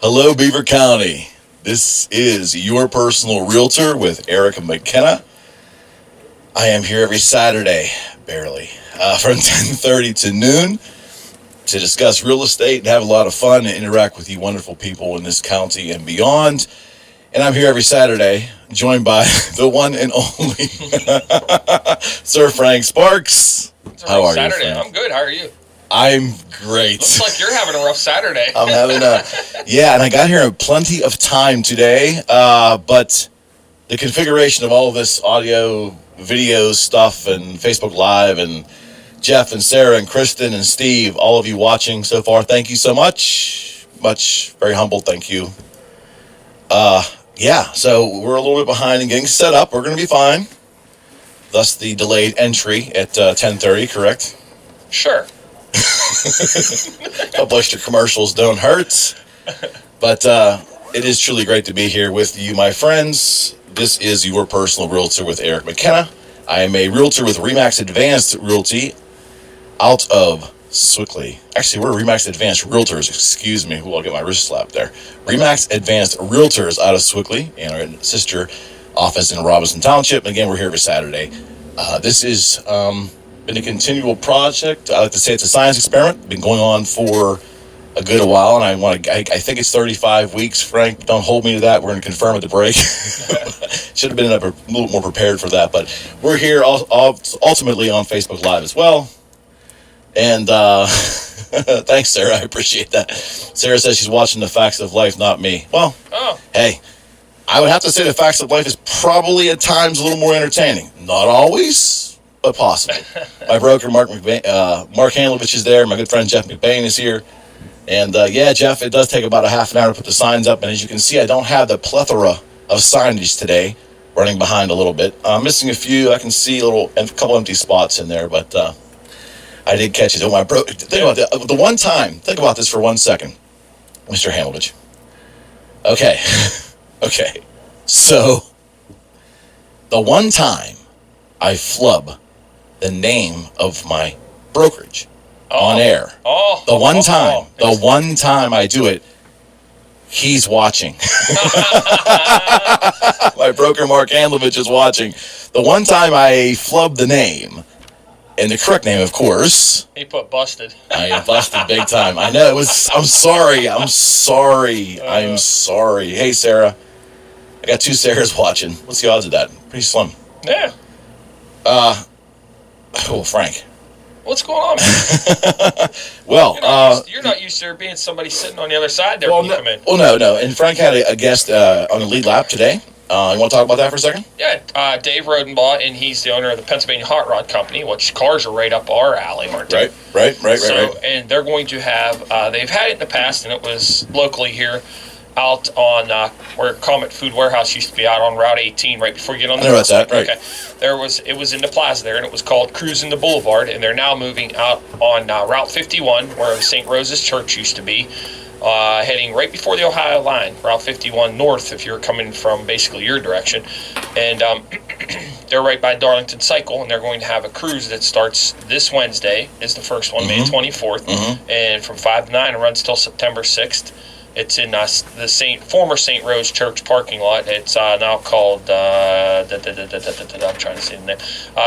Hello, Beaver County. This is your personal realtor with Eric and McKenna. I am here every Saturday, barely, from 10:30 to noon to discuss real estate and have a lot of fun and interact with you wonderful people in this county and beyond. And I'm here every Saturday, joined by the one and only Sir Frank Sparks. How are you, Frank? I'm good. How are you? I'm great. Looks like you're having a rough Saturday. I'm having and I got here in plenty of time today, but the configuration of all of this audio, video stuff, and Facebook Live, and Jeff and Sarah and Kristen and Steve, all of you watching so far, thank you so much. Very humble, thank you. So we're a little bit behind in getting set up. We're going to be fine. Thus the delayed entry at 10:30, correct? Sure. A couple extra commercials don't hurt. But it is truly great to be here with you, my friends. This is your personal realtor with Eric McKenna. I am a realtor with RE/MAX Advanced Realty out of Swickley. Actually, we're RE/MAX Advanced Realtors. Excuse me. I'll get my wrist slapped there. RE/MAX Advanced Realtors out of Swickley and our sister office in Robinson Township. And again, we're here every Saturday. This is been a continual project. I like to say it's a science experiment. Been going on for a good while, and I think it's 35 weeks. Frank, don't hold me to that. We're going to confirm at the break. Should have been a little more prepared for that, but we're here ultimately on Facebook Live as well. And thanks, Sarah. I appreciate that. Sarah says she's watching The Facts of Life, not me. Well, Hey, I would have to say The Facts of Life is probably at times a little more entertaining. Not always, but possible. My broker, Mark Handlovich, is there. My good friend Jeff McBain is here. And Jeff, it does take about a half an hour to put the signs up. And as you can see, I don't have the plethora of signage today. Running behind a little bit. Missing a few. I can see a couple empty spots in there, but I did catch it. Oh, think about the one time. Think about this for 1 second, Mr. Handlovich. Okay. Okay. So, the one time I flub the name of my brokerage on air. The one time I do it, he's watching. My broker, Mark Handlovich, is watching. The one time I flubbed the name, and the correct name, of course. He put busted. I busted big time. I know. I'm sorry. Hey, Sarah. I got 2 Sarahs watching. What's the odds of that? Pretty slim. Yeah. Frank. What's going on, man? Well, you're not used to there being somebody sitting on the other side there when you come in. Well, no. And Frank had a guest on the lead lap today. You want to talk about that for a second? Yeah, Dave Rodenbaugh, and he's the owner of the Pennsylvania Hot Rod Company, which cars are right up our alley, aren't they? Right. And they're going to have, they've had it in the past, and it was locally here out on where Comet Food Warehouse used to be, out on Route 18, right before you get on the road. Right. Okay. It was in the plaza there, and it was called Cruising the Boulevard, and they're now moving out on Route 51, where St. Rose's Church used to be, heading right before the Ohio line, Route 51 north, if you're coming from basically your direction. And they're right by Darlington Cycle, and they're going to have a cruise that starts this Wednesday, is the first one, May 24th, and from 5 to 9, it runs till September 6th. It's in the former St. Rose Church parking lot. It's now called, I'm trying to say the name,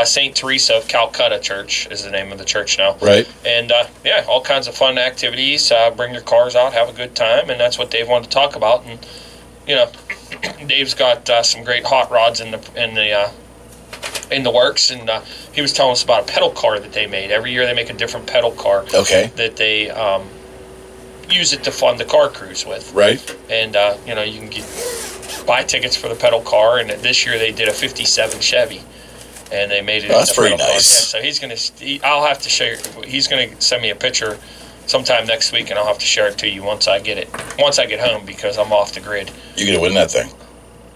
St. Teresa of Calcutta Church is the name of the church now. Right. And, all kinds of fun activities. Bring your cars out, have a good time, and that's what Dave wanted to talk about. And, Dave's got some great hot rods in the works, and he was telling us about a pedal car that they made. Every year they make a different pedal car. Okay. That they use it to fund the car cruise with. Right. And, you can buy tickets for the pedal car, and this year they did a 57 Chevy, and they made it. That's pretty nice. Yeah, so I'll have to share, he's going to send me a picture sometime next week, and I'll have to share it to you once I get home, because I'm off the grid. You're going to win that thing.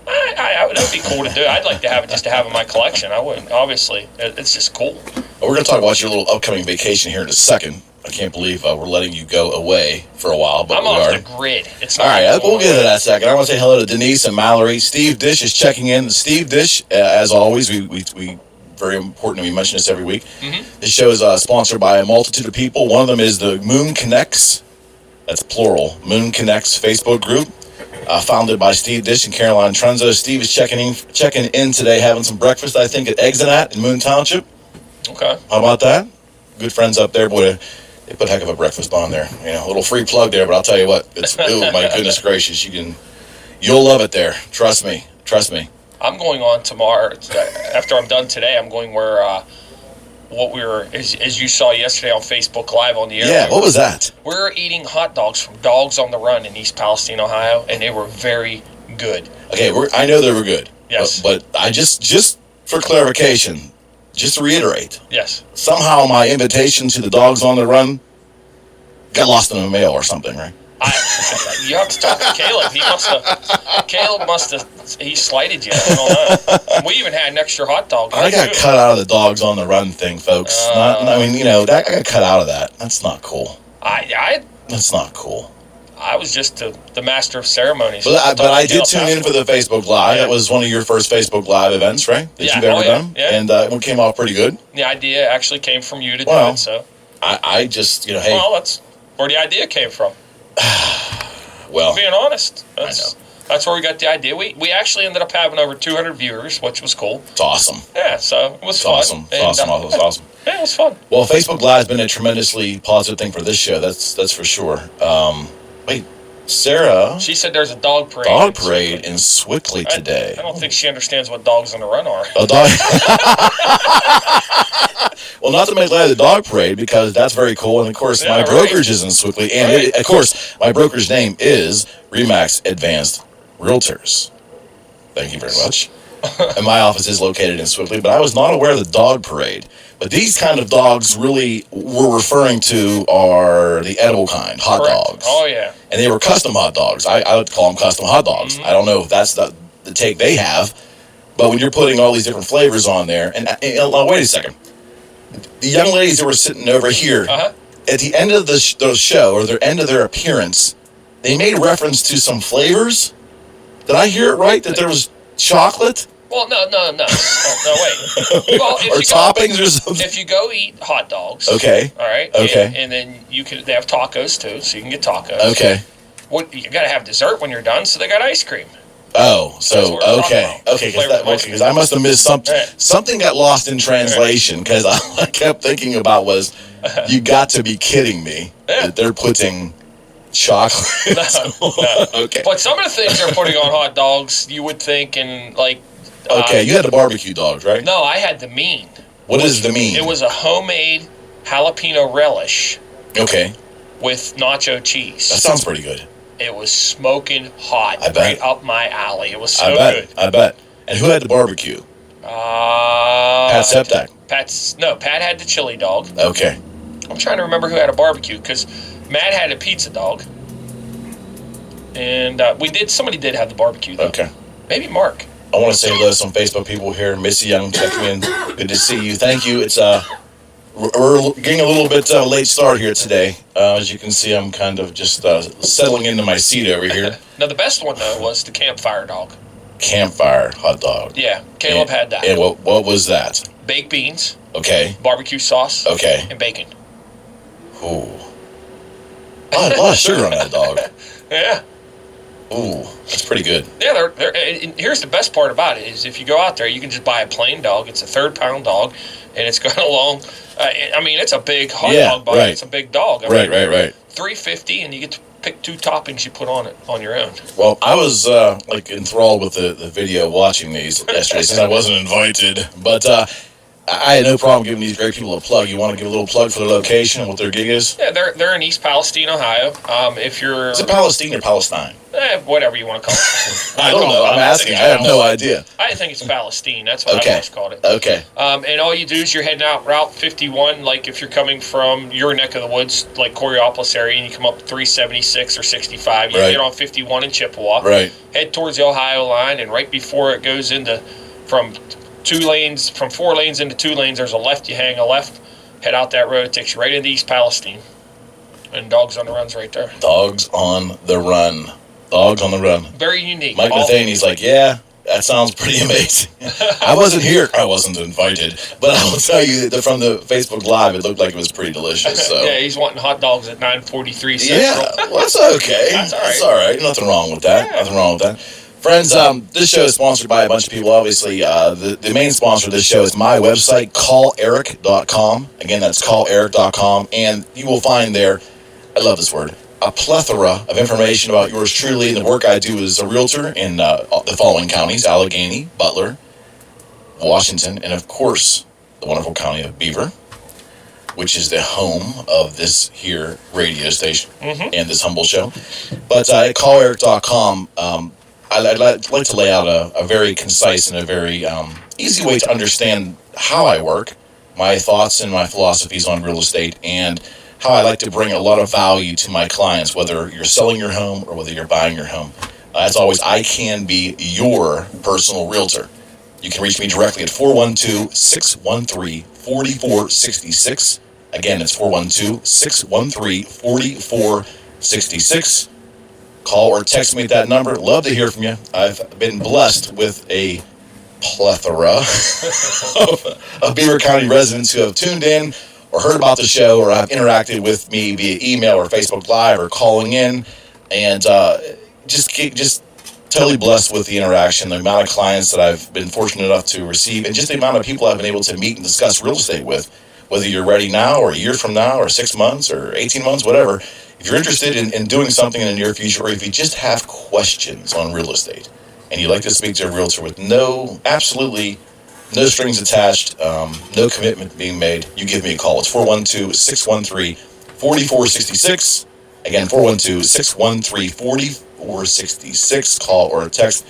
That would be cool to do. I'd like to have it just to have in my collection. I wouldn't, obviously. It's just cool. Well, we're going to talk about your little upcoming vacation here in a second. I can't believe we're letting you go away for a while, but I'm off the grid. It's not all right, we'll get to that in a second. I want to say hello to Denise and Mallory. Steve Dish is checking in. Steve Dish, as always, we very important, we mention this every week. Mm-hmm. This show is sponsored by a multitude of people. One of them is the Moon Connects That's plural. Moon Connects Facebook group, founded by Steve Dish and Caroline Trenzo. Steve is checking in today, having some breakfast, I think, at Exonat in Moon Township. Okay. How about that? Good friends up there. Boy, they put a heck of a breakfast on there. You know, a little free plug there, but I'll tell you what, it's, oh my goodness gracious, you'll love it there. Trust me. I'm going on tomorrow. After I'm done today, I'm going where as you saw yesterday on Facebook Live on the air. Yeah, what was that? We're eating hot dogs from Dogs on the Run in East Palestine, Ohio, and they were very good. Okay, I know they were good. Yes. But I just for clarification, just to reiterate. Yes. Somehow my invitation to the Dogs on the Run got lost in the mail or something, right? You have to talk to Caleb. Caleb must have, he slighted you. I don't know. We even had an extra hot dog. I got cut out of the Dogs on the Run thing, folks. I got cut out of that. That's not cool. That's not cool. I was just the master of ceremonies. But I did tune in for the Facebook Live. That was one of your first Facebook Live events, right? That you've ever done? Yeah. And it came off pretty good. The idea actually came from you to do it, so. I just, hey. Well, that's where the idea came from. Well. Being honest. I know. That's where we got the idea. We actually ended up having over 200 viewers, which was cool. It's awesome. Yeah, so it was fun. Awesome. It's awesome. Yeah, it was fun. Well, Facebook Live has been a tremendously positive thing for this show. That's for sure. Wait, Sarah. She said there's a dog parade. Dog parade in Swickley today. I don't think she understands what Dogs on the Run are. A dog. Well, not to make light of the dog parade, because that's very cool. And of course, my brokerage is in Swickley, and of course, my brokerage name is Remax Advanced Realtors. Thank you very much. And my office is located in Swickley, but I was not aware of the dog parade. But these kind of dogs really we're referring to are the edible kind, hot dogs. Oh, yeah. And they were custom hot dogs. I would call them custom hot dogs. Mm-hmm. I don't know if that's the take they have, but when you're putting all these different flavors on there, and wait a second. The young ladies that were sitting over here, at the end of the show, or the end of their appearance, they made reference to some flavors. Did I hear it right? That there was chocolate? Well, no, wait. Well, or toppings or something? If you go eat hot dogs. Okay. All right. Okay. And then they have tacos, too, so you can get tacos. Okay. You got to have dessert when you're done, so they got ice cream. Oh, so, okay, because I must have missed something. Right. Something got lost in translation, because all I kept thinking about was, you got to be kidding me that they're putting chocolate. No. Okay. But some of the things they're putting on hot dogs, you would think, and like... Okay, you had the barbecue dogs, right? No, I had the mean. What is the mean? It was a homemade jalapeno relish. Okay. With nacho cheese. That sounds pretty good. It was smoking hot. I bet. Right up my alley. It was so good. I bet. And who had the barbecue? Pat Septak. Pat had the chili dog. Okay. I'm trying to remember who had a barbecue, because Matt had a pizza dog. And somebody did have the barbecue, though. Okay. Maybe Mark. I want to say hello to some Facebook people here. Missy Young checking in. Good to see you. Thank you. It's we're getting a little bit late start here today. As you can see, I'm kind of just settling into my seat over here. Now, the best one, though, was the campfire dog. Campfire hot dog. Yeah, Caleb had that. And what was that? Baked beans. Okay. Barbecue sauce. Okay. And bacon. Ooh. A lot of sugar on that dog. Yeah. Ooh, that's pretty good. Yeah, and here's the best part about it is if you go out there, you can just buy a plain dog. It's a 3-pound dog, and it's got a long. It's a big hot dog body. Right. It's a big dog. Right. $3.50, and you get to pick 2 toppings you put on it on your own. Well, I was enthralled with the video watching these yesterday since I wasn't invited, but. I had no problem giving these great people a plug. You want to give a little plug for their location and what their gig is? Yeah, they're in East Palestine, Ohio. Is it Palestine or Palestine? Whatever you want to call it. I don't know. I'm asking. I have no idea. I think it's Palestine. That's what I always called it. Okay. And all you do is you're heading out Route 51, like if you're coming from your neck of the woods, like Coriopolis area, and you come up 376 or 65. You get on 51 in Chippewa. Right. Head towards the Ohio line, and right before it goes into from 4 lanes into 2 lanes, there's a left. You hang a left, head out that road. It takes you right into East Palestine. And Dogs on the Run's right there. Dogs on the Run. Dogs on the Run. Very unique. Mike Mathaney's like, yeah, That sounds pretty amazing. I wasn't here. I wasn't invited. But I will tell you that from the Facebook Live, it looked like it was pretty delicious. So. Yeah, he's wanting hot dogs at 9:43 Central. Yeah, well, that's okay. That's all right. That's all right. Nothing wrong with that. Yeah. Nothing wrong with that. Friends, this show is sponsored by a bunch of people. Obviously, the main sponsor of this show is my website, calleric.com. Again, that's calleric.com. And you will find there, I love this word, a plethora of information about yours truly and the work I do as a realtor in the following counties: Allegheny, Butler, Washington, and of course, the wonderful county of Beaver, which is the home of this here radio station and this humble show. But at calleric.com, I'd like to lay out a very concise and a very easy way to understand how I work, my thoughts and my philosophies on real estate, and how I like to bring a lot of value to my clients, whether you're selling your home or whether you're buying your home. As always, I can be your personal realtor. You can reach me directly at 412-613-4466. Again, it's 412-613-4466. Call or text me at that number. Love to hear from you. I've been blessed with a plethora of Beaver County residents who have tuned in or heard about the show or have interacted with me via email or Facebook Live or calling in, and just totally blessed with the interaction, the amount of clients that I've been fortunate enough to receive, and just the amount of people I've been able to meet and discuss real estate with, whether you're ready now or a year from now or 6 months or 18 months, whatever. If you're interested in doing something in the near future, or if you just have questions on real estate and you'd like to speak to a realtor with absolutely no strings attached, no commitment being made, you give me a call. It's 412-613-4466. Again, 412-613-4466. Call or text.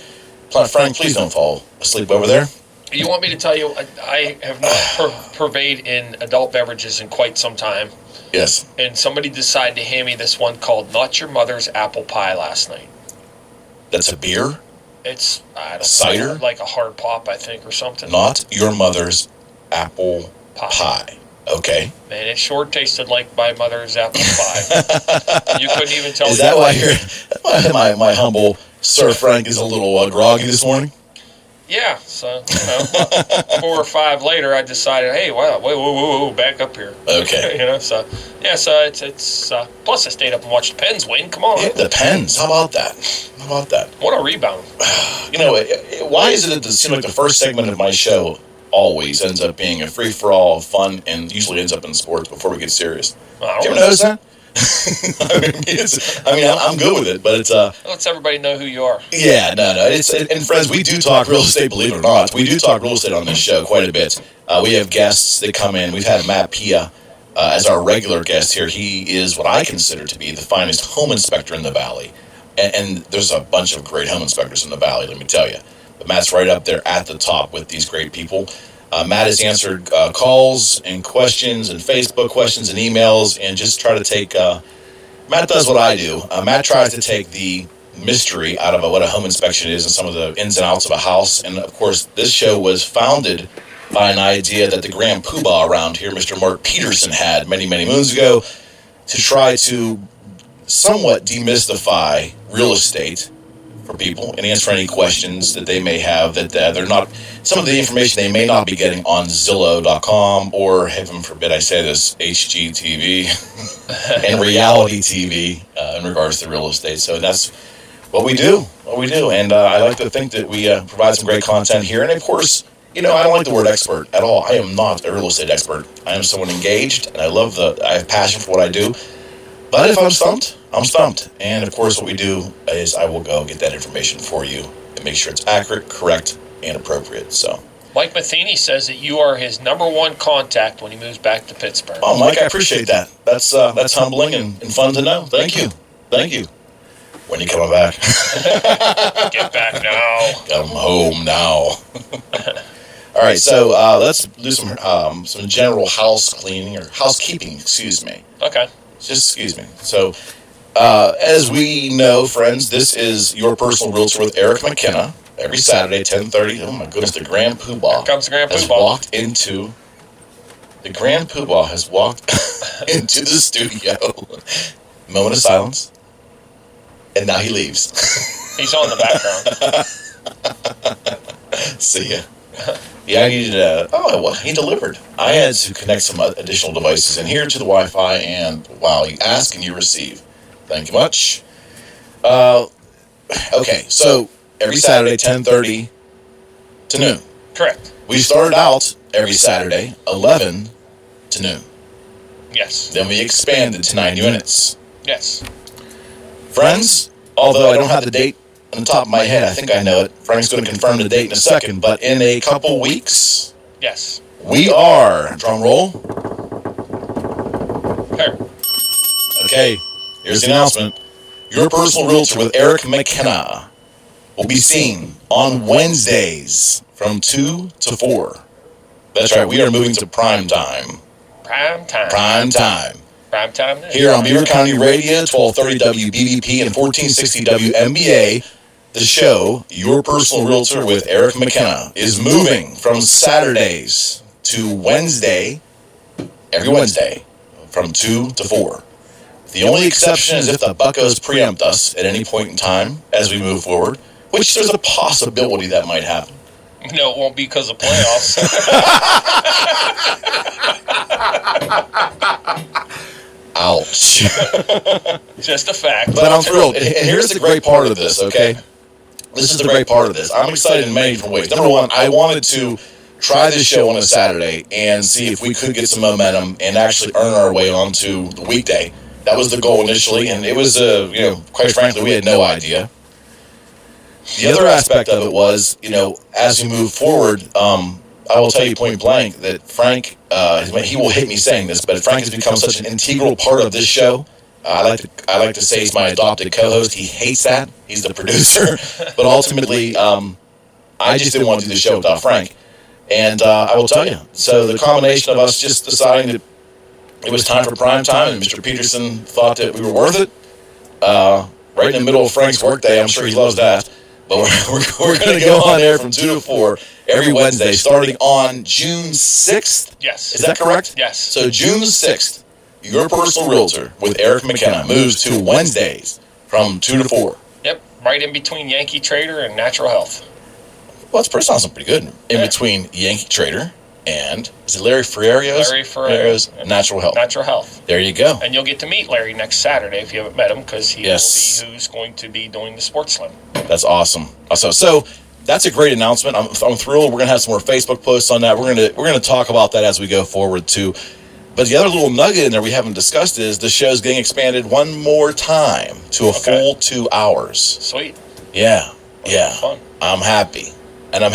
Frank, please don't fall asleep over there. You want me to tell you, I have not purveyed in adult beverages in quite some time. Yes. And somebody decided to hand me this one called Not Your Mother's Apple Pie last night. That's a beer? It's a cider? Like a hard pop, I think, or something. Not Your Mother's Apple Pie. Okay. Man, it sure tasted like my mother's apple pie. You couldn't even tell. Is that why my humble Sir Frank is a little groggy this morning? Yeah, so 4 or 5 later, I decided, hey, wow, whoa, back up here. Okay. So it's plus I stayed up and watched the Pens win. Come on. Yeah, the Pens. How about that? What a rebound. Why is it that it seems like the first segment of my show always ends up being a free-for-all of fun and usually ends up in sports before we get serious? I don't you ever notice that? I'm good with it, but it's lets everybody know who you are. Yeah, no. And friends, we do talk real estate, believe it or not. We do talk real estate on this show quite a bit. We have guests that come in. We've had Matt Pia as our regular guest here. He is what I consider to be the finest home inspector in the Valley. And there's a bunch of great home inspectors in the Valley, let me tell you. But Matt's right up there at the top with these great people. Matt has answered calls and questions and Facebook questions and emails, and just try to take... Matt does what I do. Matt tries to take the mystery out of what a home inspection is and some of the ins and outs of a house. And, of course, this show was founded by an idea that the Grand Poobah around here, Mr. Mark Peterson, had many, many moons ago to try to somewhat demystify real estate for people and answer any questions that they may have that they're not, some of the information they may not be getting on Zillow.com or, heaven forbid I say this, HGTV and reality TV in regards to real estate. So that's what we do. And I like to think that we provide some great content here. And of course, I don't like the word expert at all. I am not a real estate expert. I am someone engaged, and I have passion for what I do. But if I'm stumped, I'm stumped. And of course, what we do is I will go get that information for you and make sure it's accurate, correct, and appropriate. So, Mike Matheny says that you are his number one contact when he moves back to Pittsburgh. Oh, Mike, I appreciate that. That's humbling and fun to know. Thank you. When are you coming back? Get back now. Come home now. All right, so let's do some general house cleaning or housekeeping. Excuse me. Okay. Just excuse me. So, as we know, friends, this is Your Personal Realtor with Eric McKenna. Every Saturday, 10:30. Oh my goodness, the Grand Poobah. Here comes the Grand has Poobah. The Grand Poobah has walked into the studio. Moment of silence. And now he leaves. He's on the background. See ya. Yeah, I needed he delivered. I had to connect some additional devices in here to the Wi-Fi, and wow, you ask and you receive. Thank you much. Okay, so every Saturday, 10:30 to noon. Correct. We started out every Saturday, 11 to noon. Yes. Then we expanded to 9 units. Yes. Friends, although I don't have the date on the top of my head, I think I know it. Frank's going to confirm the date in a second, but in a couple weeks, yes, we are, drum roll. Okay, here's the announcement. Your personal realtor with Eric McKenna will be seen on Wednesdays from 2 to 4. That's right, we are moving to prime time. Prime time. Prime time. Prime time. Here on Beaver County Radio, 1230 WBVP and 1460 WMBA, the show, Your Personal Realtor with Eric McKenna, is moving from Saturdays to Wednesday, every Wednesday, from 2 to 4. The only exception is if the Buccos preempt us at any point in time as we move forward, which there's a possibility that might happen. No, it won't be because of playoffs. Ouch. Just a fact. But I'm thrilled. And here's the great part of this, okay? This is the great part of this. I'm excited in many different ways. Number one, I wanted to try this show on a Saturday and see if we could get some momentum and actually earn our way onto the weekday. That was the goal initially, and it was, quite frankly, we had no idea. The other aspect of it was, as we move forward, I will tell you point blank that Frank, he will hate me saying this, but Frank has become such an integral part of this show. I like to say he's my adopted co-host. He hates that. He's the producer. But ultimately, I just didn't want to do the show without Frank. And I will tell you, so the combination of us just deciding that it was time for prime time, and Mr. Peterson thought that we were worth it, right in the middle of Frank's workday. I'm sure he loves that. But we're going to go on air from 2 to 4 every Wednesday, starting on June 6th. Yes. Is that correct? Yes. So June 6th, Your Personal Realtor with Eric McKenna moves to Wednesdays from 2 to 4. Yep, right in between Yankee Trader and Natural Health. Well, it sounds pretty good. In between Yankee Trader and, is it Larry Ferrario's? Larry Ferrario's Natural Health. Natural Health. There you go. And you'll get to meet Larry next Saturday if you haven't met him, because he will be who's going to be doing the Sports Slam. That's awesome. So that's a great announcement. I'm thrilled. We're gonna have some more Facebook posts on that. We're gonna talk about that as we go forward too. But the other little nugget in there we haven't discussed is the show's getting expanded one more time to a full 2 hours. Sweet. Yeah. Fun. I'm happy, and I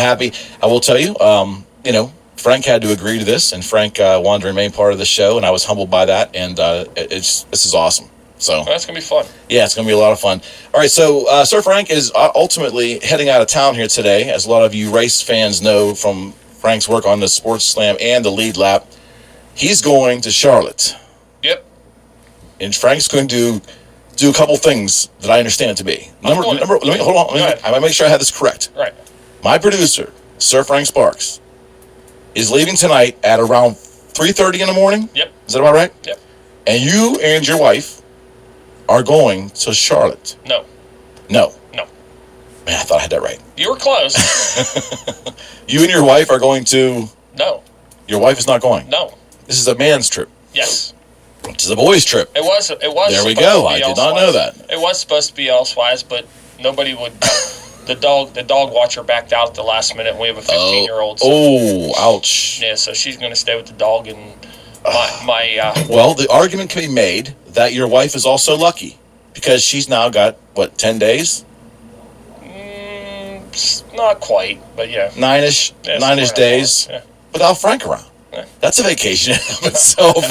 will tell you, Frank had to agree to this, and Frank wanted to remain part of the show, and I was humbled by that. And this is awesome. So that's going to be fun. Yeah, it's going to be a lot of fun. All right, so Sir Frank is ultimately heading out of town here today, as a lot of you race fans know from Frank's work on the Sports Slam and the Lead Lap. He's going to Charlotte. Yep. And Frank's going to do a couple things that I understand it to be. Hold on. I might make sure I have this correct. Right. My producer, Sir Frank Sparks, is leaving tonight at around 3:30 in the morning. Yep. Is that about right? Yep. And you and your wife are going to Charlotte. No. Man, I thought I had that right. You were close. You and your wife are going to... No. Your wife is not going? No. This is a man's trip. Yes. This is a boy's trip. It was. There we go. I did not know that. It was supposed to be elsewise, but nobody would... The dog watcher backed out at the last minute, and we have a 15-year-old. So, ouch. Yeah, so she's going to stay with the dog, and Well, the argument can be made that your wife is also lucky, because she's now got, 10 days? Not quite, but yeah. Nine-ish days without Frank around. Yeah. That's a vacation in itself.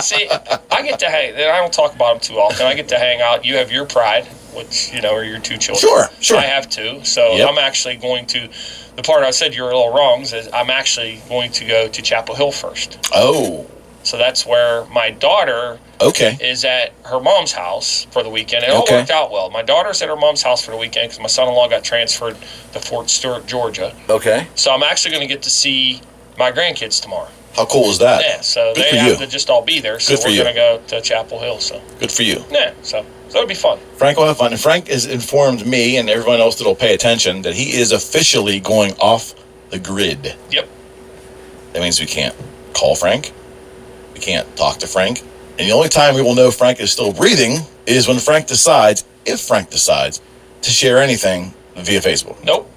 See, I get to hang. I don't talk about them too often. I get to hang out. You have your pride, which, are your two children. Sure. I have two. So I'm actually going to, the part I said you were a little wrong is I'm actually going to go to Chapel Hill first. Oh. So that's where my daughter is at her mom's house for the weekend. It all worked out well. My daughter's at her mom's house for the weekend because my son-in-law got transferred to Fort Stewart, Georgia. Okay. So I'm actually going to get to see my grandkids tomorrow. How cool is that? Yeah, so Good they for have you. to just all be there. So Good for we're you. going to go to Chapel Hill. So Good for you. yeah, so it'll be fun. Frank will have fun. And Frank has informed me and everyone else that will pay attention that he is officially going off the grid. Yep. That means we can't call Frank. We can't talk to Frank. And the only time we will know Frank is still breathing is when Frank decides, if Frank decides, to share anything via Facebook. Nope.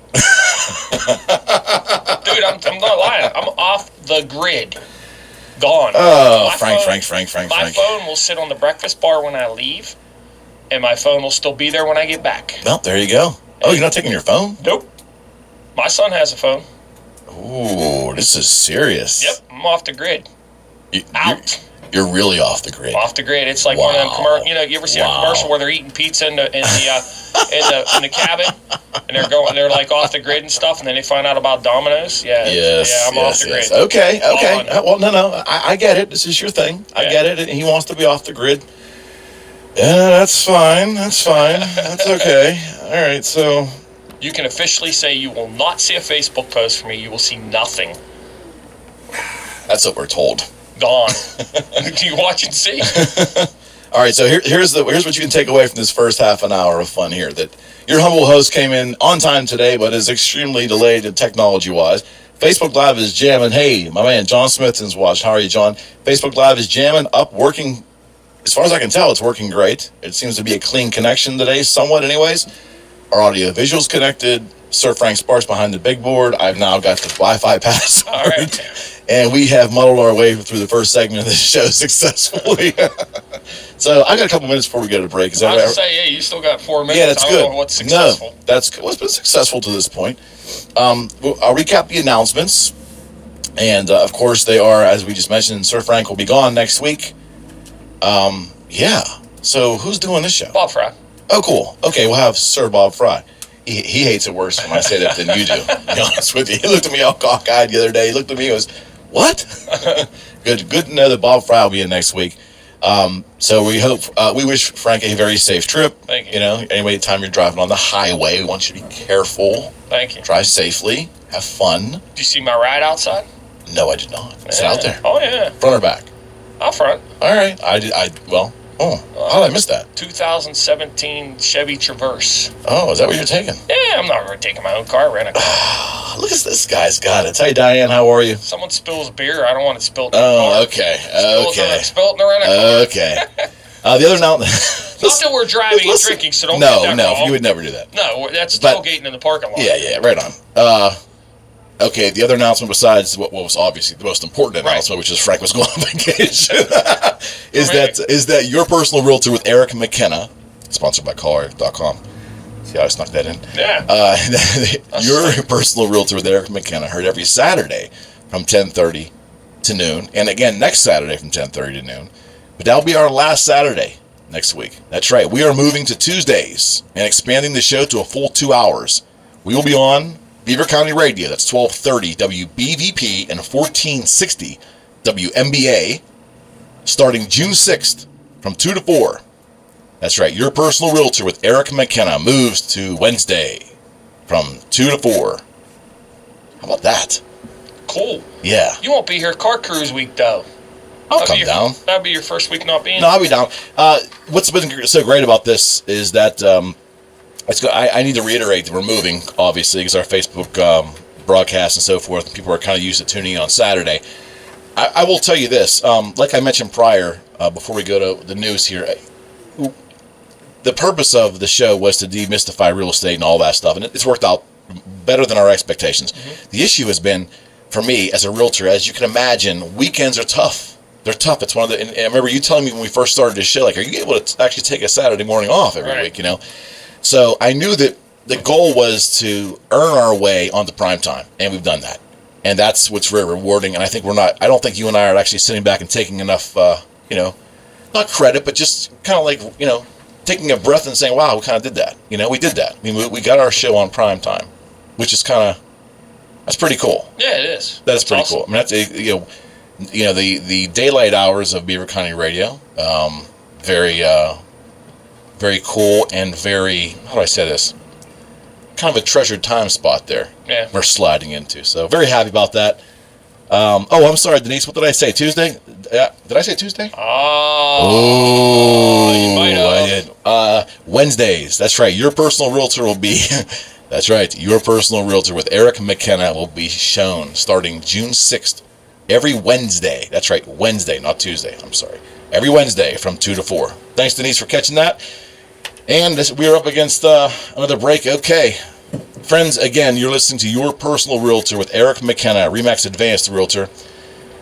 Dude, I'm not lying. I'm off the grid. Gone. Oh, My Frank. My phone will sit on the breakfast bar when I leave, and my phone will still be there when I get back. Well, there you go. Oh, you're not taking your phone? Nope. My son has a phone. Ooh, this is serious. Yep, I'm off the grid. Out. You're really off the grid. Off the grid. It's like one of them commercials. You know, you ever see a Wow. commercial where they're eating pizza in the cabin, and they're like off the grid and stuff, and then they find out about Domino's. Yeah, I'm off the grid. Okay. Well, no, I get it. This is your thing. I get it. And he wants to be off the grid. Yeah, that's fine. That's okay. All right, so You can officially say you will not see a Facebook post from me. You will see nothing. that's what we're told. Gone. Do you watch and see? All right, so here's what you can take away from this first half an hour of fun here. That your humble host came in on time today, but is extremely delayed technology-wise. Facebook Live is jamming. Hey, my man John Smithson's watched. How are you, John? Facebook Live is jamming up, working. As far as I can tell, it's working great. It seems to be a clean connection today, somewhat anyways. Our audio visuals connected. Sir Frank Sparks behind the big board. I've now got the Wi-Fi password. All right. And we have muddled our way through the first segment of this show successfully. So I got a couple minutes before we go to break. Is that I was going to say, yeah, you still got 4 minutes. Yeah, that's I good. don't know what's successful. No, that's what's been successful to this point. I'll recap the announcements. And, of course, they are, as we just mentioned, Sir Frank will be gone next week. Yeah. So who's doing this show? Bob Fry. Oh, cool. Okay, we'll have Sir Bob Fry. He hates it worse when I say that than you do, to be honest with you. He looked at me all cockeyed the other day. He looked at me and was, what? Good to know that Bob Fry will be in next week. So we hope, we wish Frank a very safe trip. Thank you. You know, any time you're driving on the highway, we want you to be careful. Thank you. Drive safely. Have fun. Did you see my ride outside? No, I did not. Is it out there? Oh, yeah. Front or back? Out front. All right. How did I miss that? 2017 Chevy Traverse. Oh, is that what you're taking? Yeah, I'm not really taking my own car. Rent a car. Look at this guy's got it. Hey, Diane, how are you? Someone spills beer. I don't want it spilled in the Oh, car. okay. Spill it in the rent a car. Okay. The other now. Not that we're driving and drinking, so don't get that No, wrong. you would never do that. No, that's But- tailgating in the parking lot. Yeah, right on. Okay, the other announcement besides what was obviously the most important announcement, which is Frank was going on vacation, is that your personal realtor with Eric McKenna, sponsored by CallEric.com. See how I snuck that in? Yeah. Your personal realtor with Eric McKenna heard every Saturday from 10:30 to noon, and again next Saturday from 10:30 to noon. But that'll be our last Saturday next week. That's right. We are moving to Tuesdays and expanding the show to a full 2 hours. We will be on Beaver County Radio. That's 1230 WBVP and 1460 WMBA starting June 6th from 2 to 4. That's right. Your personal realtor with Eric McKenna moves to Wednesday from 2 to 4. How about that? Cool. Yeah. You won't be here Car Cruise Week, though. I'll come down. That'll be your first week not being. No, I'll be down. What's been so great about this is that I need to reiterate that we're moving, obviously, because our Facebook broadcast and so forth, people are kind of used to tuning in on Saturday. I will tell you this, like I mentioned prior, before we go to the news here, the purpose of the show was to demystify real estate and all that stuff, and it's worked out better than our expectations. Mm-hmm. The issue has been, for me, as a realtor, as you can imagine, weekends are tough. They're tough. It's one of the, and I remember you telling me when we first started this show, like, are you able to actually take a Saturday morning off every week, you know? So I knew that the goal was to earn our way onto prime time, and we've done that. And that's what's very rewarding, and I don't think you and I are actually sitting back and taking enough, not credit, but just kind of like, taking a breath and saying, wow, we kind of did that. We did that. I mean, we got our show on prime time, which is that's pretty cool. Yeah, it is. That's pretty awesome. cool. I mean, that's, the daylight hours of Beaver County Radio, very, very cool and very, how do I say this? Kind of a treasured time spot there. Yeah. We're sliding into. So very happy about that. Oh, I'm sorry, Denise. What did I say? Tuesday? Did I say Tuesday? Oh, you might have. I did. Wednesdays. That's right. Your personal realtor will be. That's right. Your personal realtor with Eric McKenna will be shown starting June 6th. Every Wednesday. That's right. Wednesday, not Tuesday. I'm sorry. Every Wednesday from 2 to 4. Thanks, Denise, for catching that. And we are up against another break. Okay. Friends, again, you're listening to Your Personal Realtor with Eric McKenna, RE/MAX Advanced Realtor.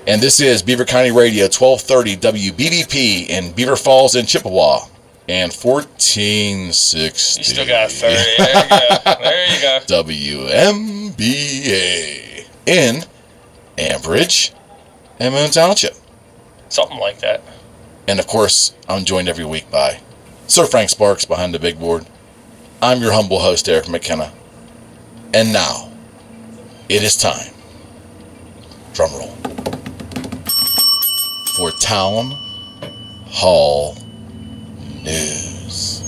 And this is Beaver County Radio, 1230 WBVP in Beaver Falls and Chippewa. And 1460. You still got 30. There you go. WMBA in Ambridge and Moon Township. Something like that. And of course, I'm joined every week by Sir Frank Sparks behind the big board. I'm your humble host, Eric McKenna. And now, it is time, drum roll, for Town Hall News.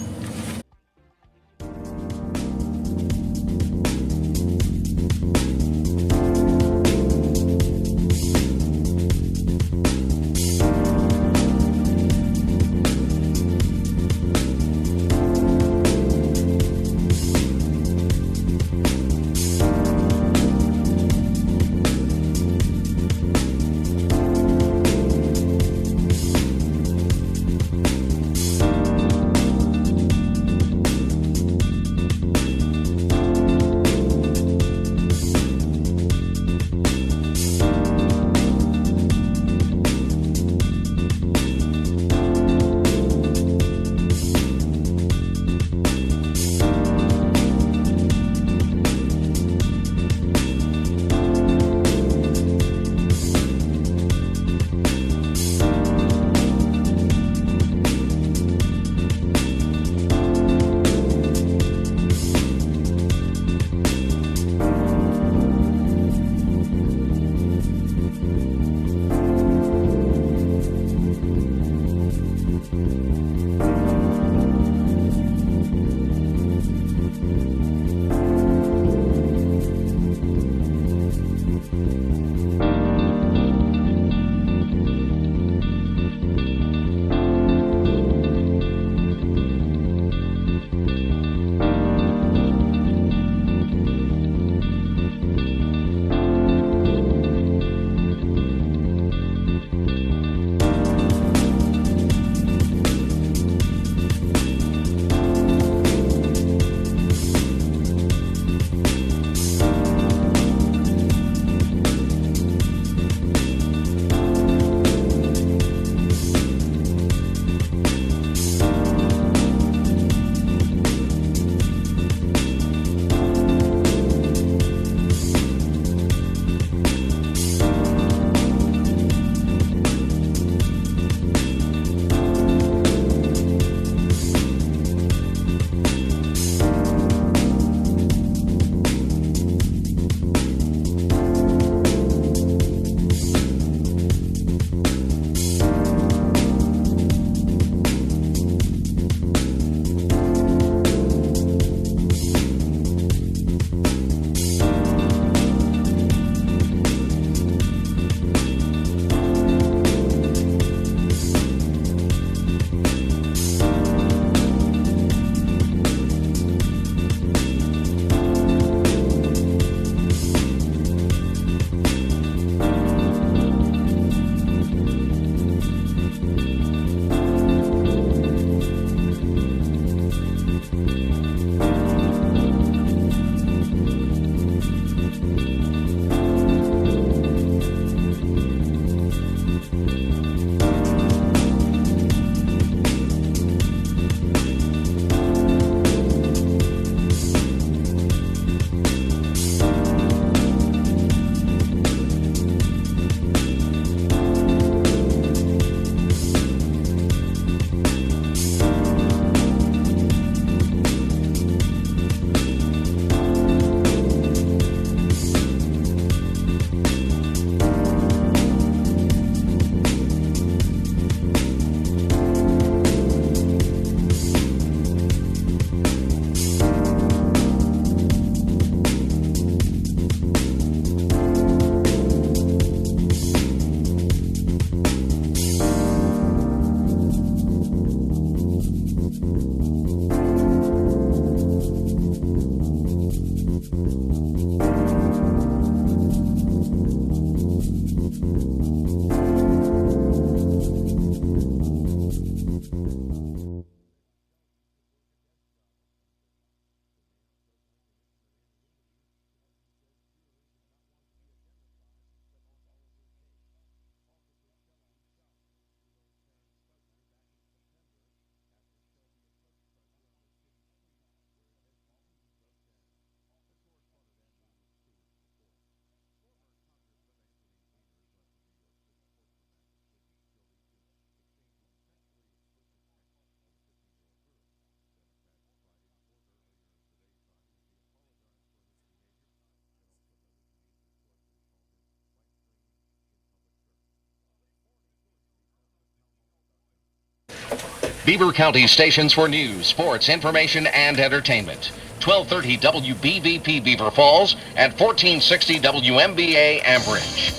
Beaver County stations for news, sports, information, and entertainment. 1230 WBVP Beaver Falls and 1460 WMBA Ambridge.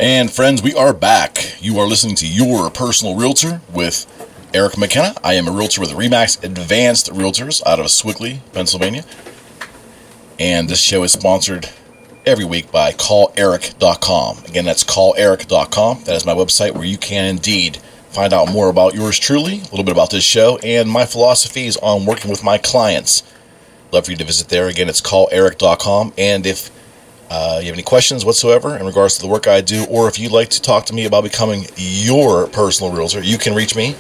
And friends, we are back. You are listening to Your Personal Realtor with Eric McKenna. I am a realtor with RE/MAX Advanced Realtors out of Sewickley, Pennsylvania. And this show is sponsored every week by calleric.com. Again, that's calleric.com. That is my website where you can indeed find out more about yours truly, a little bit about this show, and my philosophies on working with my clients. Love for you to visit there. Again, it's calleric.com. And if you have any questions whatsoever in regards to the work I do, or if you'd like to talk to me about becoming your personal realtor, you can reach me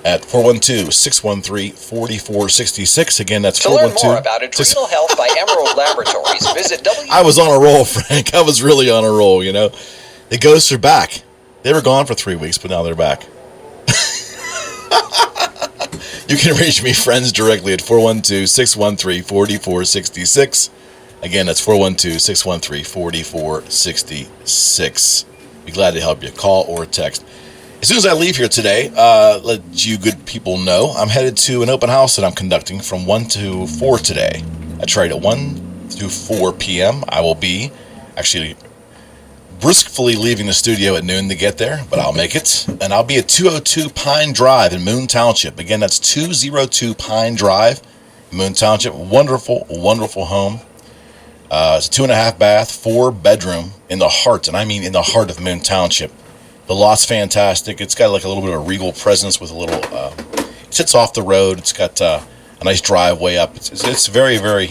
at 412-613-4466. Again, that's 412. To learn more about adrenal health by Emerald Laboratories, visit I was on a roll, Frank. I was really on a roll, you know. The ghosts are back. They were gone for 3 weeks, but now they're back. You can reach me, friends, directly at 412-613-4466. Again, that's 412-613-4466. Be glad to help you. Call or text. As soon as I leave here today, let you good people know, I'm headed to an open house that I'm conducting from 1 to 4 today. I tried at 1 to 4 p.m. I will be actually briskly leaving the studio at noon to get there, but I'll make it. And I'll be at 202 Pine Drive in Moon Township. Again, that's 202 Pine Drive in Moon Township. Wonderful, wonderful home. It's a 2.5 bath, 4 bedroom in the heart, and I mean in the heart of Moon Township. The lot's fantastic. It's got like a little bit of a regal presence with a little, it sits off the road. It's got a nice driveway up. It's very, very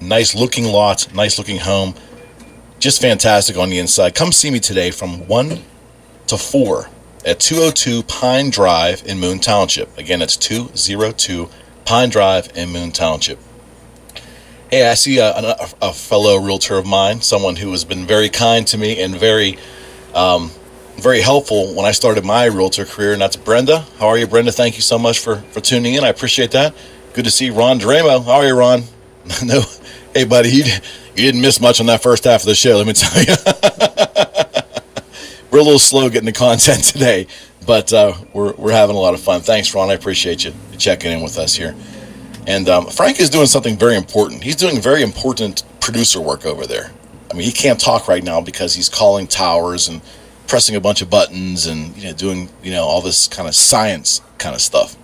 nice looking lot, nice looking home. Just fantastic on the inside. Come see me today from 1 to 4 at 202 Pine Drive in Moon Township. Again, it's 202 Pine Drive in Moon Township. Hey, I see a fellow realtor of mine, someone who has been very kind to me and very helpful when I started my realtor career, and that's Brenda. How are you, Brenda? Thank you so much for tuning in. I appreciate that. Good to see Ron Dramo. How are you, Ron? No, hey, buddy, you didn't miss much on that first half of the show, let me tell you. We're a little slow getting the content today, but we're having a lot of fun. Thanks, Ron. I appreciate you checking in with us here. And Frank is doing something very important. He's doing very important producer work over there. I mean, he can't talk right now because he's calling towers and pressing a bunch of buttons and doing all this kind of science kind of stuff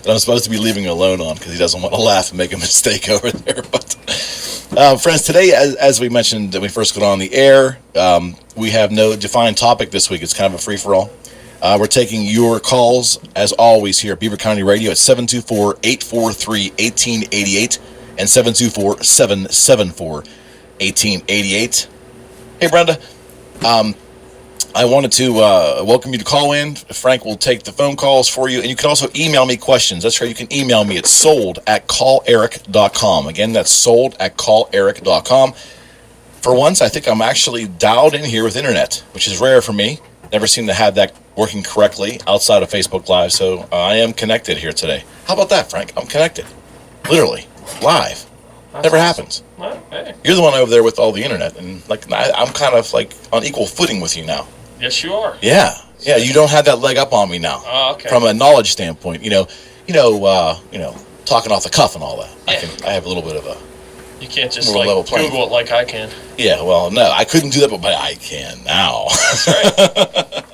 that I'm supposed to be leaving alone on because he doesn't want to laugh and make a mistake over there. But friends, today, as we mentioned when we first got on the air, we have no defined topic this week. It's kind of a free-for-all. We're taking your calls, as always, here at Beaver County Radio at 724-843-1888 and 724-774-1888. Hey, Brenda, I wanted to welcome you to call in. Frank will take the phone calls for you, and you can also email me questions. That's right, you can email me at sold@calleric.com. Again, that's sold@calleric.com. For once, I think I'm actually dialed in here with internet, which is rare for me. Never seem to have that working correctly outside of Facebook Live, so I am connected here today. How about that, Frank? I'm connected. Literally. Live. Never happens. Well, hey. You're the one over there with all the internet, and I'm kind of like on equal footing with you now. Yes, you are. Yeah, you don't have that leg up on me now. Oh, okay. From a knowledge standpoint, talking off the cuff and all that. Yeah. I have a little bit of a... You can't just More level playing. Google it like I can. Yeah, well, no, I couldn't do that, but I can now. That's right.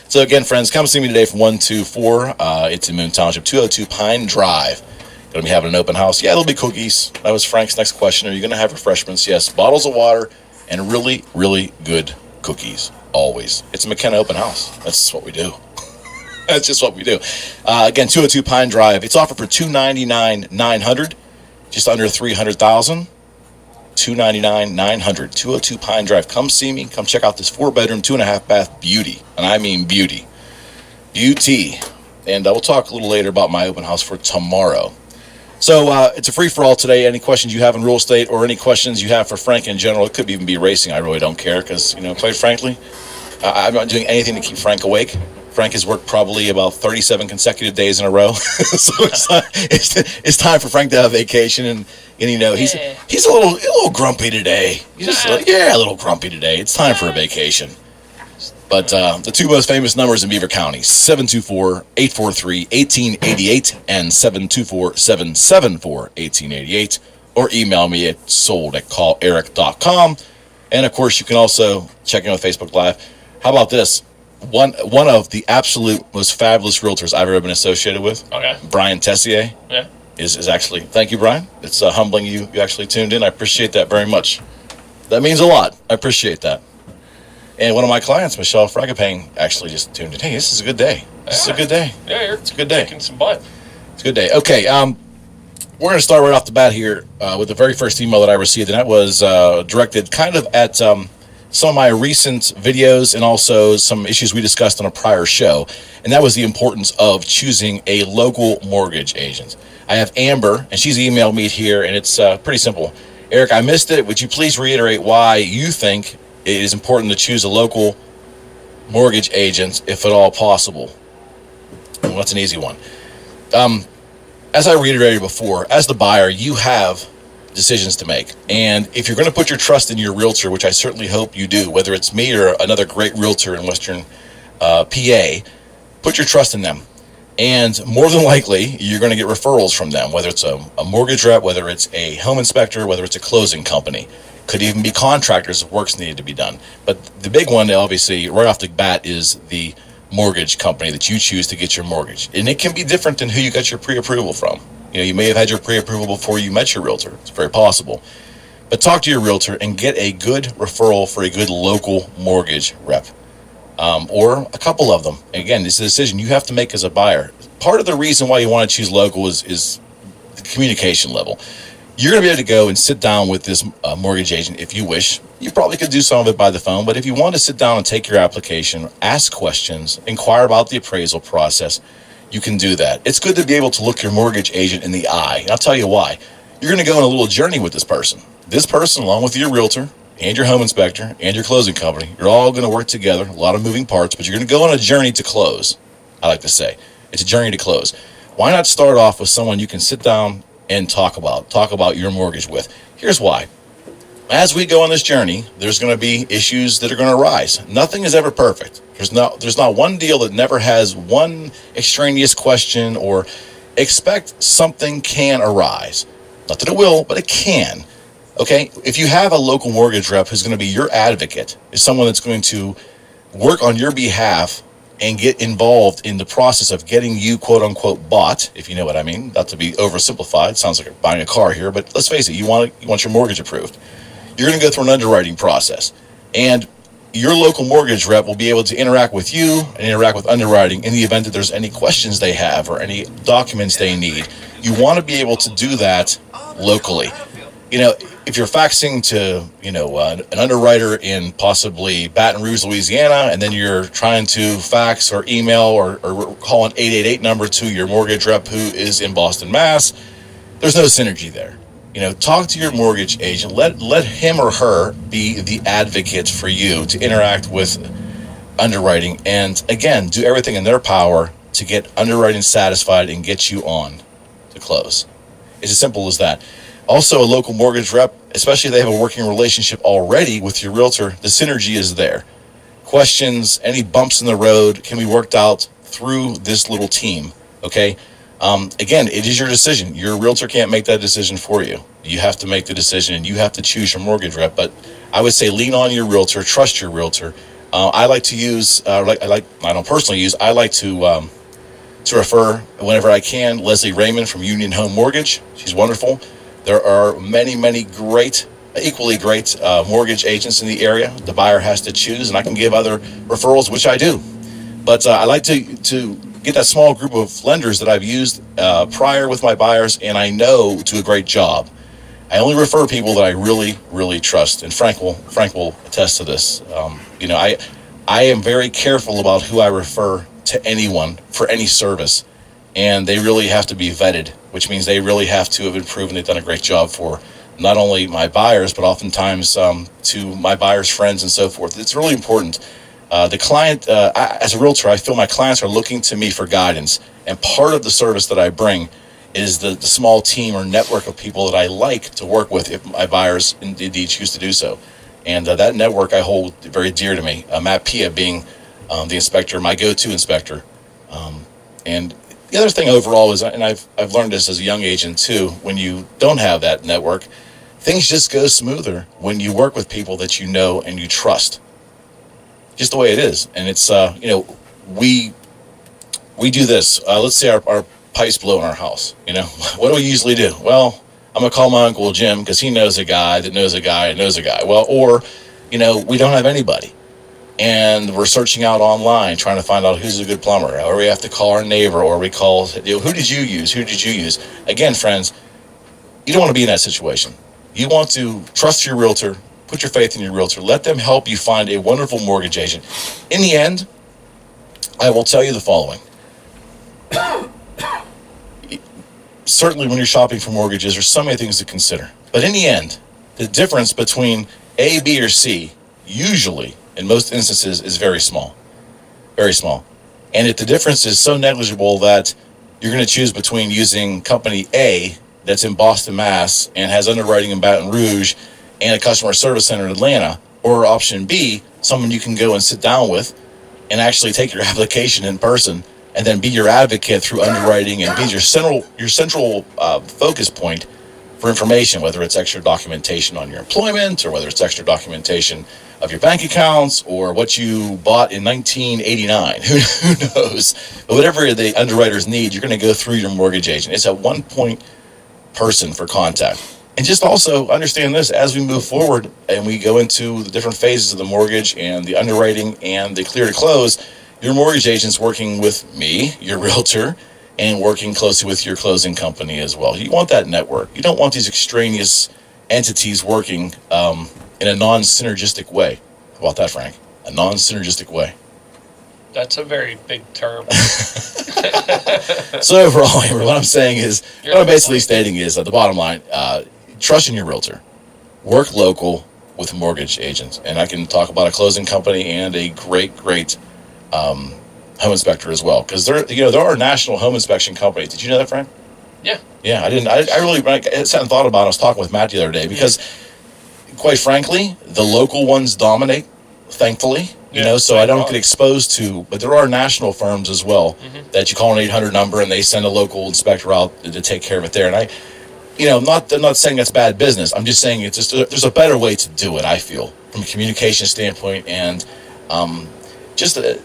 So again, friends, come see me today from 1 to 4. It's in Moon Township, 202 Pine Drive. Going to be having an open house. Yeah, there'll be cookies. That was Frank's next question. Are you going to have refreshments? Yes, bottles of water and really, really good cookies. Always. It's a McKenna open house. That's what we do. That's just what we do. Again, 202 Pine Drive. It's offered for $299,900, just under $300,000. $299,900. 202 Pine Drive. Come see me. Come check out this 4-bedroom, 2.5 bath beauty, and I mean beauty. Beauty. And we'll talk a little later about my open house for tomorrow. So it's a free-for-all today. Any questions you have in real estate or any questions you have for Frank in general, it could even be racing. I really don't care because, quite frankly, I'm not doing anything to keep Frank awake. Frank has worked probably about 37 consecutive days in a row. So it's time for Frank to have vacation. And you know, he's a little grumpy today. He's just a little grumpy today. It's time for a vacation. But the two most famous numbers in Beaver County, 724-843-1888 and 724-774-1888. Or email me at sold@calleric.com. And, of course, you can also check in with Facebook Live. How about this? One of the absolute most fabulous realtors I've ever been associated with, Brian Tessier, is actually, thank you, Brian. It's humbling you actually tuned in. I appreciate that very much. That means a lot. I appreciate that. And one of my clients, Michelle Fragapane, actually just tuned in. Hey, this is a good day. This is a good day. Yeah, it's a good day. Kicking some butt. It's a good day. Okay, we're going to start right off the bat here with the very first email that I received, and that was directed kind of at some of my recent videos and also some issues we discussed on a prior show, and that was the importance of choosing a local mortgage agent. I have Amber, and she's emailed me here, and it's pretty simple. Eric, I missed it. Would you please reiterate why you think it is important to choose a local mortgage agent, if at all possible? Well, that's an easy one. As I reiterated before, as the buyer, you have decisions to make. And if you're going to put your trust in your realtor, which I certainly hope you do, whether it's me or another great realtor in Western PA, put your trust in them. And more than likely, you're going to get referrals from them, whether it's a mortgage rep, whether it's a home inspector, whether it's a closing company. Could even be contractors if work's needed to be done. But the big one, obviously, right off the bat, is the mortgage company that you choose to get your mortgage. And it can be different than who you got your pre-approval from. You know, you may have had your pre-approval before you met your realtor. It's very possible. But talk to your realtor and get a good referral for a good local mortgage rep. Or a couple of them. And again, this is a decision you have to make as a buyer. Part of the reason why you want to choose local is the communication level. You're going to be able to go and sit down with this mortgage agent if you wish. You probably could do some of it by the phone, but if you want to sit down and take your application, ask questions, inquire about the appraisal process, you can do that. It's good to be able to look your mortgage agent in the eye. And I'll tell you why. You're going to go on a little journey with this person. This person, along with your realtor and your home inspector and your closing company, you're all going to work together, a lot of moving parts, but you're going to go on a journey to close, I like to say. It's a journey to close. Why not start off with someone you can sit down and talk about your mortgage with? Here's why. As we go on this journey, there's going to be issues that are going to arise. Nothing is ever perfect. There's not one deal that never has one extraneous question, or expect something can arise. Not that it will, but it can. Okay? If you have a local mortgage rep who's going to be your advocate, is someone that's going to work on your behalf and get involved in the process of getting you, quote unquote, bought, if you know what I mean. Not to be oversimplified, sounds like buying a car here, but let's face it, you want your mortgage approved. You're going to go through an underwriting process, and your local mortgage rep will be able to interact with you and interact with underwriting in the event that there's any questions they have or any documents they need. You want to be able to do that locally. You know, if you're faxing to, an underwriter in possibly Baton Rouge, Louisiana, and then you're trying to fax or email or call an 888 number to your mortgage rep who is in Boston, Mass, there's no synergy there. Talk to your mortgage agent. Let him or her be the advocate for you to interact with underwriting. And again, do everything in their power to get underwriting satisfied and get you on to close. It's as simple as that. Also, a local mortgage rep, especially if they have a working relationship already with your realtor, the synergy is there. Questions, any bumps in the road can be worked out through this little team, okay? Again, it is your decision. Your realtor can't make that decision for you. You have to make the decision, and you have to choose your mortgage rep. But I would say lean on your realtor, trust your realtor. I like to use, I don't personally use, I like to refer whenever I can, Leslie Raymond from Union Home Mortgage. She's wonderful. There are many, many great, equally great mortgage agents in the area. The buyer has to choose, and I can give other referrals, which I do. But I like to get that small group of lenders that I've used prior with my buyers, and I know do a great job. I only refer people that I really, really trust, and Frank will attest to this. I am very careful about who I refer to anyone for any service, and they really have to be vetted, which means they really have to have been proven they've done a great job for not only my buyers, but oftentimes to my buyers' friends and so forth. It's really important. The client, as a realtor, I feel my clients are looking to me for guidance. And part of the service that I bring is the small team or network of people that I like to work with if my buyers indeed choose to do so. And that network I hold very dear to me. Matt Pia being the inspector, my go-to inspector. And the other thing overall is, and I've learned this as a young agent too, when you don't have that network, things just go smoother when you work with people that you know and you trust. Just the way it is. And it's, we do this. Let's say our pipes blow in our house. What do we usually do? Well, I'm going to call my Uncle Jim because he knows a guy that knows a guy that knows a guy. Well, or, we don't have anybody. And we're searching out online, trying to find out who's a good plumber. Or we have to call our neighbor, or we call, who did you use? Who did you use? Again, friends, you don't want to be in that situation. You want to trust your realtor, put your faith in your realtor, let them help you find a wonderful mortgage agent. In the end, I will tell you the following. Certainly when you're shopping for mortgages, there's so many things to consider. But in the end, the difference between A, B, or C, usually, in most instances, is very small. Very small. And if the difference is so negligible that you're going to choose between using company A, that's in Boston, Mass, and has underwriting in Baton Rouge and a customer service center in Atlanta, or option B, someone you can go and sit down with and actually take your application in person and then be your advocate through underwriting and be your central focus point for information, whether it's extra documentation on your employment or whether it's extra documentation of your bank accounts or what you bought in 1989. Who knows? But whatever the underwriters need, you're going to go through your mortgage agent. It's a one-point person for contact. And just also understand this, as we move forward and we go into the different phases of the mortgage and the underwriting and the clear to close, your mortgage agent's working with me, your realtor, and working closely with your closing company as well. You want that network. You don't want these extraneous entities working in a non-synergistic way. How about that, Frank? A non-synergistic way. That's a very big term. So overall, what I'm saying is, what I'm basically stating is, at the bottom line, trust in your realtor. Work local with mortgage agents. And I can talk about a closing company and a great home inspector as well. Because there are national home inspection companies. Did you know that, Frank? Yeah. Yeah, I didn't. I really, when I sat and thought about it, I was talking with Matt the other day, because quite frankly, the local ones dominate, thankfully. So I don't get exposed to, but there are national firms as well that you call an 800 number and they send a local inspector out to take care of it there. And I'm not saying that's bad business. I'm just saying it's just there's a better way to do it, I feel, from a communication standpoint and just a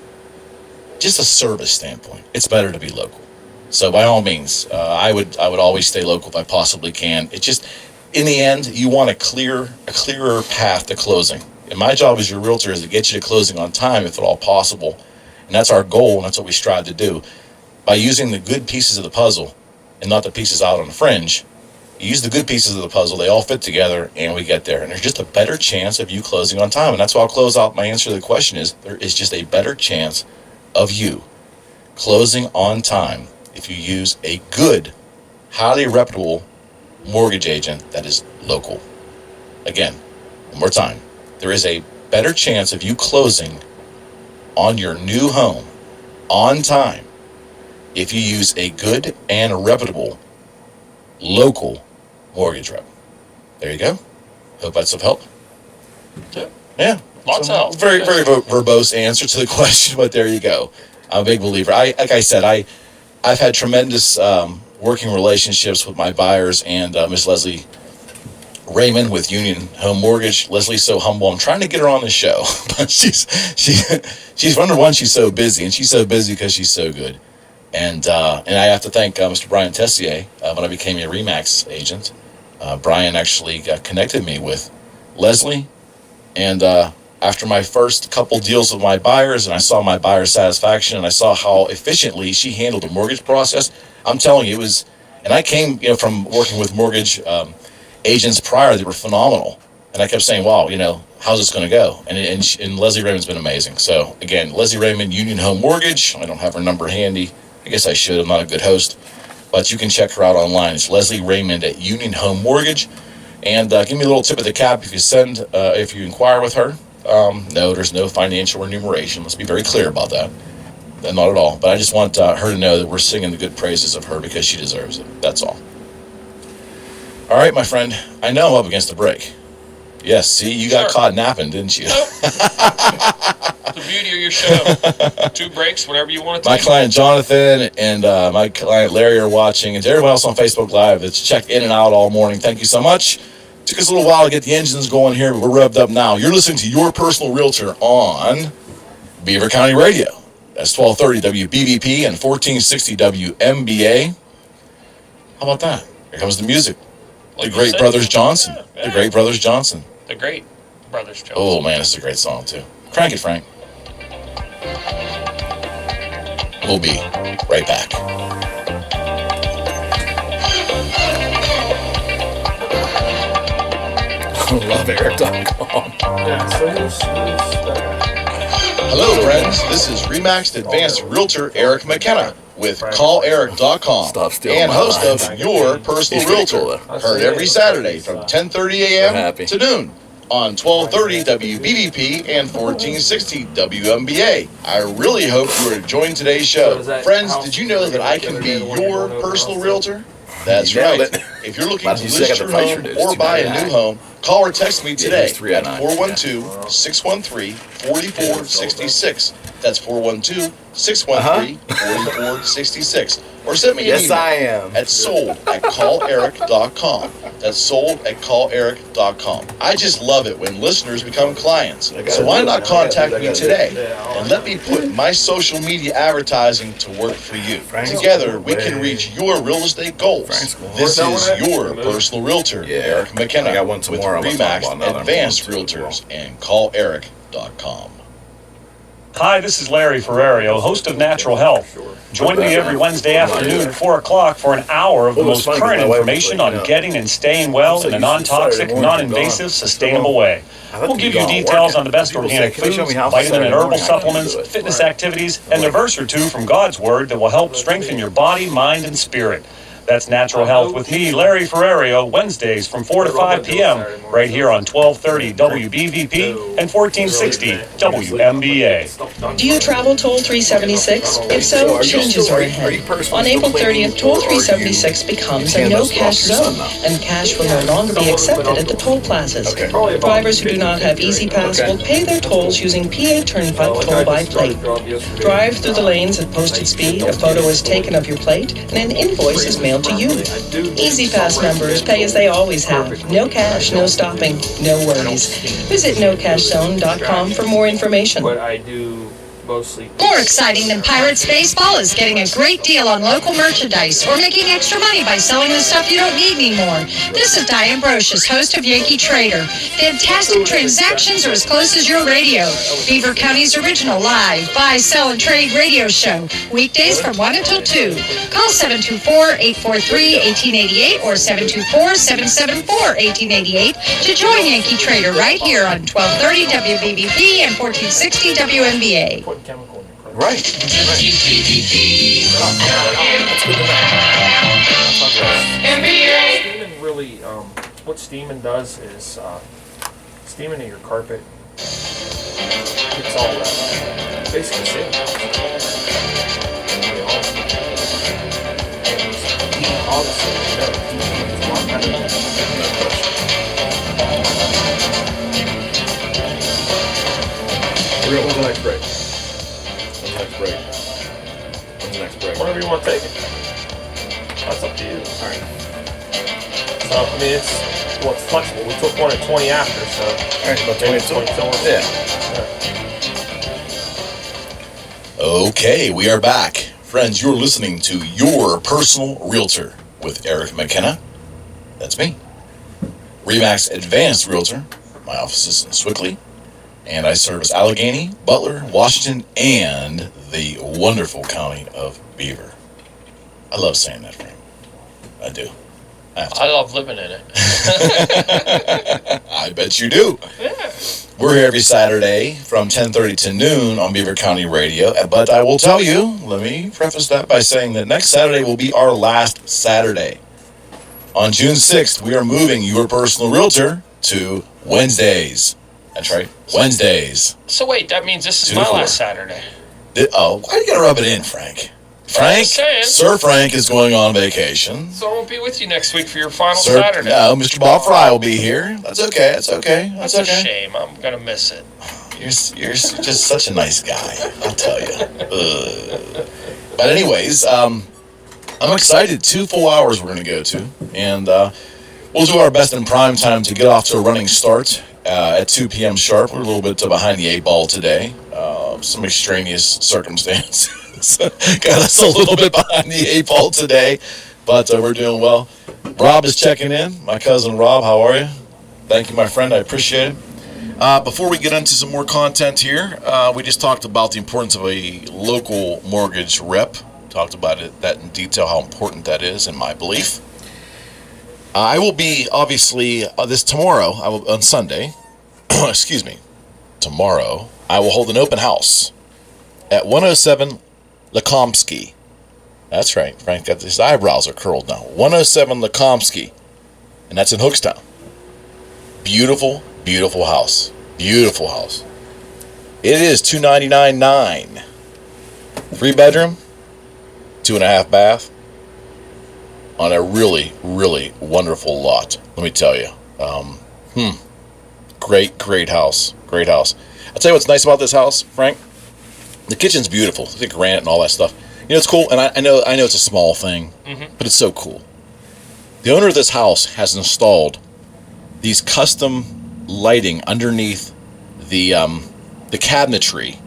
service standpoint. It's better to be local. So by all means, I would always stay local if I possibly can. It just, in the end, you want a clearer path to closing. And my job as your realtor is to get you to closing on time, if at all possible. And that's our goal, and that's what we strive to do. By using the good pieces of the puzzle and not the pieces out on the fringe, you use the good pieces of the puzzle, they all fit together, and we get there. And there's just a better chance of you closing on time. And that's why I'll close out my answer to the question is, there is just a better chance of you closing on time if you use a good, highly reputable mortgage agent that is local. Again, one more time. There is a better chance of you closing on your new home on time if you use a good and reputable local mortgage rep. There you go. Hope that's of help. Yeah. Lots of help. Very, very verbose answer to the question, but there you go. I'm a big believer. Like I said, I've had tremendous working relationships with my buyers and Miss Leslie Raymond with Union Home Mortgage. Leslie's so humble. I'm trying to get her on the show, but she's number one. She's so busy, and she's so busy because she's so good. And I have to thank Mr. Brian Tessier when I became a RE/MAX agent. Brian actually connected me with Leslie, and after my first couple deals with my buyers, and I saw my buyer satisfaction, and I saw how efficiently she handled the mortgage process. I'm telling you, it was. And I came, from working with mortgage agents prior that were phenomenal, and I kept saying, "Wow, how's this going to go?" And Leslie Raymond's been amazing. So again, Leslie Raymond, Union Home Mortgage. I don't have her number handy. I guess I should. I'm not a good host, but you can check her out online. It's Leslie Raymond at Union Home Mortgage, and give me a little tip of the cap if you inquire with her. No, there's no financial remuneration. Let's be very clear about that. Not at all. But I just want her to know that we're singing the good praises of her because she deserves it. That's all. All right, my friend. I know I'm up against the break. Yes, see, you got caught napping, didn't you? Nope. The beauty of your show. 2 breaks, whatever you want to take. My client Jonathan and my client Larry are watching, and to everyone else on Facebook Live that's checked in and out all morning, thank you so much. Took us a little while to get the engines going here, but we're revved up now. You're listening to Your Personal Realtor on Beaver County Radio. That's 1230 WBVP and 1460 WMBA. How about that? Here comes the music. Like The Great Brothers Johnson. Yeah. The Great Brothers Johnson. The Great Brothers Johnson. Oh, man, it's a great song, too. Crank it, Frank. We'll be right back. LoveEric.com. Yeah, so who's Hello, friends. This is Remaxed Advanced Realtor Eric McKenna with CallEric.com and host of Your Personal Realtor. Heard every Saturday from 10:30 a.m. to noon on 1230 WBVP and 1460 WMBA. I really hope you are enjoying today's show. Friends, did you know that I can be your personal realtor? That's right. If you're looking to list your home or buy a new home, call or text me today at 412-613-4466. That's 412-613-4466. Or send me an email at sold@calleric.com. That's sold@calleric.com. I just love it when listeners become clients. So why not contact me today and let me put my social media advertising to work for you. Together, we can reach your real estate goals. This is your personal realtor, Eric McKenna, with Remax Advanced Realtors and CallEric.com. Hi, this is Larry Ferrario, host of Natural Health. Join me every Wednesday afternoon at 4 o'clock for an hour of the most current information on getting and staying well in a non-toxic, non-invasive, sustainable way. We'll give you details on the best organic foods, vitamin and herbal supplements, fitness activities, and a verse or two from God's Word that will help strengthen your body, mind, and spirit. That's Natural Health with me, Larry Ferrario, Wednesdays from 4 to 5 p.m. right here on 1230 WBVP and 1460 WMBA. Do you travel Toll 376? If so, changes are ahead. On April 30th, Toll 376 becomes a no-cash zone, and cash will no longer be accepted at the toll plazas. Drivers who do not have Easy Pass will pay their tolls using PA Turnpike toll by plate. Drive through the lanes at posted speed, a photo is taken of your plate, and an invoice is mailed to you. Easy Pass members pay as they always have. No cash, no stopping, no worries. Visit nocashzone.com for more information. But I do mostly. More exciting than Pirates baseball is getting a great deal on local merchandise or making extra money by selling the stuff you don't need anymore. This is Diane Brocious, host of Yankee Trader. Fantastic transactions are as close as your radio. Beaver County's original live, buy, sell, and trade radio show. Weekdays from 1 until 2. Call 724-843-1888 or 724-774-1888 to join Yankee Trader right here on 1230 WBVP and 1460 WMBA. Chemical in your car. Right. Steaming really, what steaming does is steaming in your carpet. It's all basically same. Obviously, it's a lot better. When's the next break? Whatever you want to take it. That's up to you. Alright. So, I mean, it's flexible. We took one at 20 after, so. Alright, about 20 Yeah. Okay, we are back. Friends, you're listening to Your Personal Realtor with Eric McKenna. That's me. Remax Advanced Realtor. My office is in Swickley. And I service Allegheny, Butler, Washington, and the wonderful county of Beaver. I love saying that, Frank. I do. I love living in it. I bet you do. Yeah. We're here every Saturday from 10:30 to noon on Beaver County Radio. But I will tell you, let me preface that by saying that next Saturday will be our last Saturday. On June 6th, we are moving Your Personal Realtor to Wednesdays. That's right. Wednesdays. So wait, that means this is 2 to my 4. last Saturday. Why are you going to rub it in, Frank? Frank, Sir Frank is going on vacation. So I won't be with you next week for your final Sir, Saturday. No, Mr. Bob Fry will be here. That's okay. That's okay. That's a shame. I'm going to miss it. You're just such a nice guy, I'll tell you. But anyways, I'm excited. 2 full hours we're going to go to. And we'll do our best in prime time to get off to a running start at 2 p.m. sharp. We're a little bit behind the 8 ball today. Some extraneous circumstances got us a little bit behind the 8 ball today, but we're doing well. Rob is checking in. My cousin Rob, how are you? Thank you, my friend. I appreciate it. Before we get into some more content here, we just talked about the importance of a local mortgage rep. Talked about that in detail, how important that is, in my belief. I will be, obviously, tomorrow, on Sunday, excuse me, tomorrow, I will hold an open house at 107 Lekomsky. That's right, Frank got his eyebrows are curled now. 107 Lekomsky, and that's in Hookstown. Beautiful, beautiful house. Beautiful house. It is $299.9. 3-bedroom, 2.5 bath, on a really, really wonderful lot. Let me tell you. Great house. Great house. I'll tell you what's nice about this house, Frank. The kitchen's beautiful. It's like granite and all that stuff. You know, it's cool, and I know it's a small thing, but it's so cool. The owner of this house has installed these custom lighting underneath the cabinetry,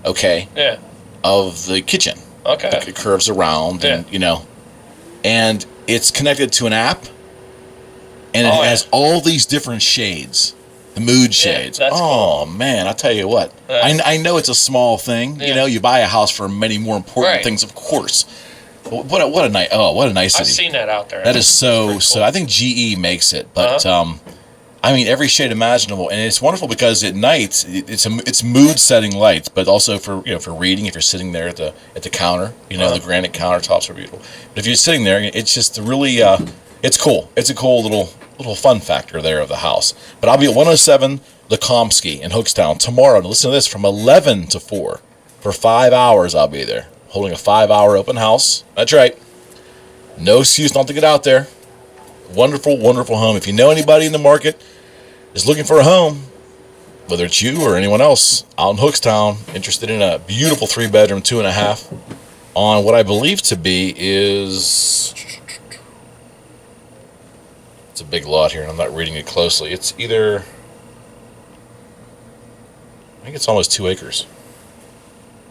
okay? Yeah. Of the kitchen. Okay. It curves around, and and it's connected to an app, and it has all these different shades. The mood shades. That's cool. Man, I'll tell you what. I know it's a small thing. Yeah. You know, you buy a house for many more important things, of course. But what a nice city. I've seen that out there. That is so. I think GE makes it, but I mean every shade imaginable, and it's wonderful because at night it's mood setting lights, but also for for reading if you're sitting there at the counter. The granite countertops are beautiful. But if you're sitting there, it's just really it's cool. It's a cool little fun factor there of the house. But I'll be at 107 Lekomsky in Hookstown tomorrow. Now listen to this, from 11 to 4. For 5 hours I'll be there, holding a 5-hour open house. That's right. No excuse not to get out there. Wonderful, wonderful home. If you know anybody in the market is looking for a home, whether it's you or anyone else out in Hookstown, interested in a beautiful 3-bedroom, 2.5, on what I believe to be is... It's a big lot here, and I'm not reading it closely. It's either... I think it's almost 2 acres.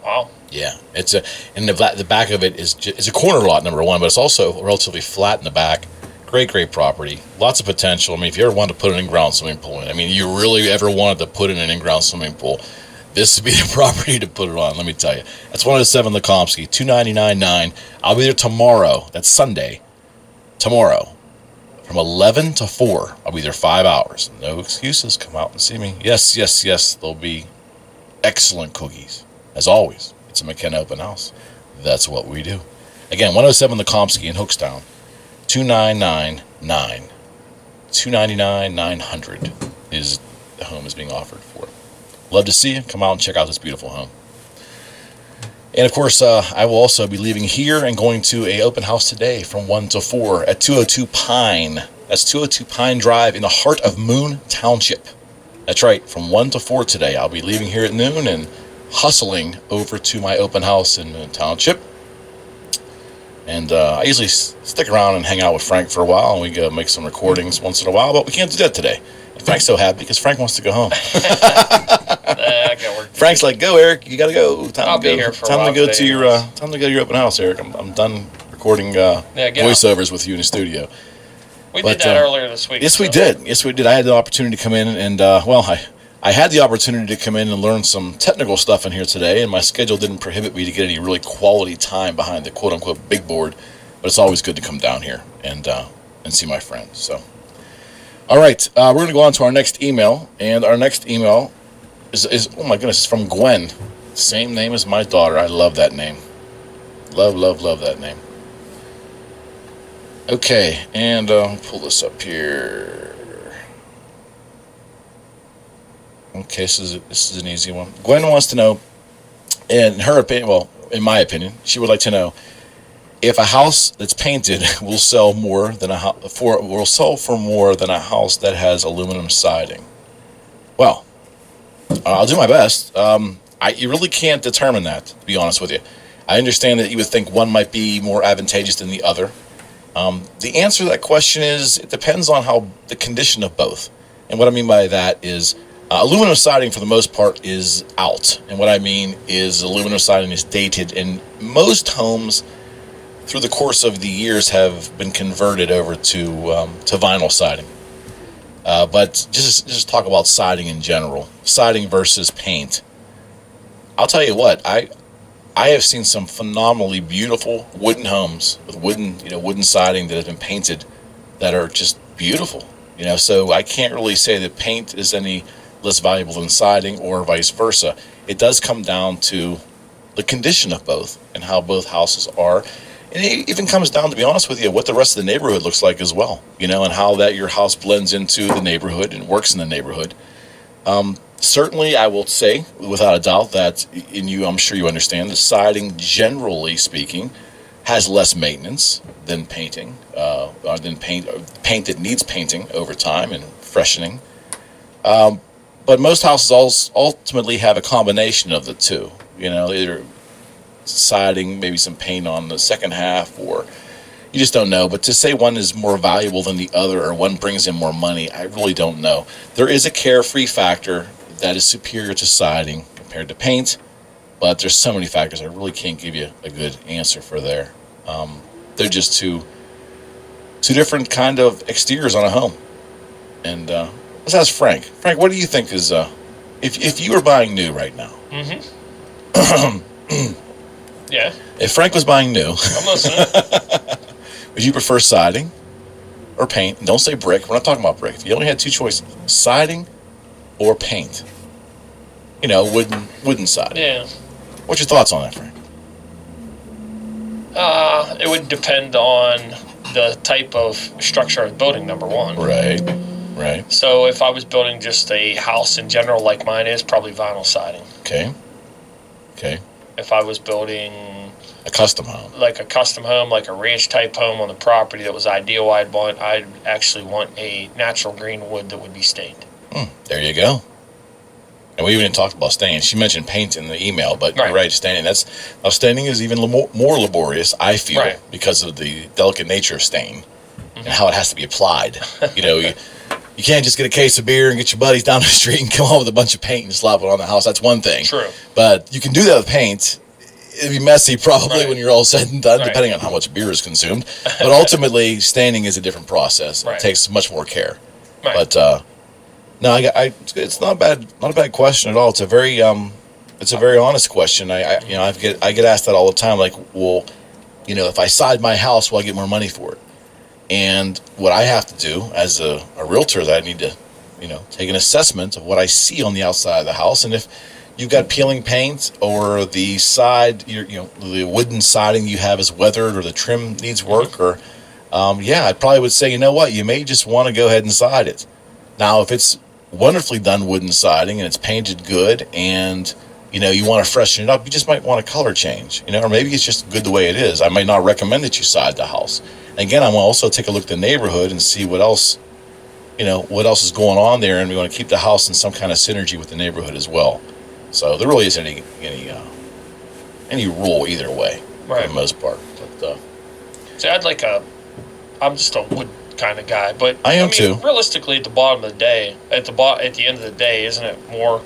Wow. Yeah. It's and the back of it is a corner lot, number one, but it's also relatively flat in the back. Great property. Lots of potential. I mean, if you ever wanted to put an in-ground swimming pool in, you really ever wanted to put in an in-ground swimming pool, this would be the property to put it on, let me tell you. That's 107 Lekomsky, $299.9. I'll be there tomorrow. That's Sunday. Tomorrow. From 11 to 4. I'll be there 5 hours. No excuses. Come out and see me. Yes. There'll be excellent cookies. As always, it's a McKenna open house. That's what we do. Again, 107 Lekomsky in Hookstown. $299.9. $299,900 is the home is being offered for. Love to see you. Come out and check out this beautiful home. And of course, I will also be leaving here and going to a open house today from 1 to 4 at 202 Pine. That's 202 Pine Drive in the heart of Moon Township. That's right, from 1 to 4 today. I'll be leaving here at noon and hustling over to my open house in Moon Township. And I usually stick around and hang out with Frank for a while, and we go make some recordings once in a while, but we can't do that today. And Frank's so happy because Frank wants to go home. I got work. Frank's like, "Go, Eric! You gotta go. I'll be here for a while. Time to go to your open house, Eric. I'm done recording voiceovers with you in the studio." We did that earlier this week. Yes, we did. I had the opportunity to come in, and I had the opportunity to come in and learn some technical stuff in here today, and my schedule didn't prohibit me to get any really quality time behind the quote-unquote big board, but it's always good to come down here and see my friends. So, all right, we're going to go on to our next email, and our next email is oh my goodness, it's from Gwen. Same name as my daughter. I love that name. Love that name. Okay, and I'll pull this up here. Okay, this is an easy one. Gwen wants to know, in her opinion, well, in my opinion, she would like to know if a house that's painted will sell for more than a house that has aluminum siding. Well, I'll do my best. You really can't determine that, to be honest with you. I understand that you would think one might be more advantageous than the other. The answer to that question is it depends on the condition of both. And what I mean by that is aluminum siding, for the most part, is out. And what I mean is aluminum siding is dated, and most homes through the course of the years have been converted over to vinyl siding. But just talk about siding in general, siding versus paint. I'll tell you what, I have seen some phenomenally beautiful wooden homes with wooden siding that have been painted that are just beautiful. So I can't really say that paint is any less valuable than siding or vice versa. It does come down to the condition of both and how both houses are. And it even comes down, to be honest with you, what the rest of the neighborhood looks like as well, and how that your house blends into the neighborhood and works in the neighborhood. Certainly, I will say, without a doubt, that I'm sure you understand, the siding, generally speaking, has less maintenance than painting, paint that needs painting over time and freshening. But most houses ultimately have a combination of the two, either siding, maybe some paint on the second half, or you just don't know. But to say one is more valuable than the other or one brings in more money, I really don't know. There is a carefree factor that is superior to siding compared to paint, but there's so many factors I really can't give you a good answer for there. They're just two different kind of exteriors on a home. And let's ask Frank. Frank, what do you think is if you were buying new right now? Mm-hmm. Yeah. If Frank was buying new, I'm listening. Would you prefer siding or paint? And don't say brick. We're not talking about brick. You only had two choices: siding or paint. Wooden siding. Yeah. What's your thoughts on that, Frank? It would depend on the type of structure I was building, number one. Right. So if I was building just a house in general like mine is, probably vinyl siding. Okay. If I was building a custom home, like a ranch type home on the property that was ideal, I'd actually want a natural green wood that would be stained. There you go. And we even talked about staining. She mentioned paint in the email, but You're right, staining. Staining is even more laborious, I feel, because of the delicate nature of stain and how it has to be applied. You can't just get a case of beer and get your buddies down the street and come home with a bunch of paint and slap it on the house. That's one thing. True. But you can do that with paint. It'd be messy probably when you're all said and done, depending on how much beer is consumed. But ultimately, staining is a different process. It takes much more care. But no, it's not bad. Not a bad question at all. It's a very honest question. I get asked that all the time. Like, well, if I side my house, will I get more money for it? And what I have to do as a realtor is I need to, take an assessment of what I see on the outside of the house. And if you've got peeling paint or the side, the wooden siding you have is weathered or the trim needs work, or I probably would say, you may just want to go ahead and side it. Now, if it's wonderfully done wooden siding and it's painted good and you want to freshen it up, you just might want a color change, or maybe it's just good the way it is. I might not recommend that you side the house. And again, I want to also take a look at the neighborhood and see what else is going on there, and we want to keep the house in some kind of synergy with the neighborhood as well. So there really isn't any rule either way for the most part. But see, I'm just a wood kind of guy, but I am too. Realistically, at the bottom of the day, at the end of the day, isn't it more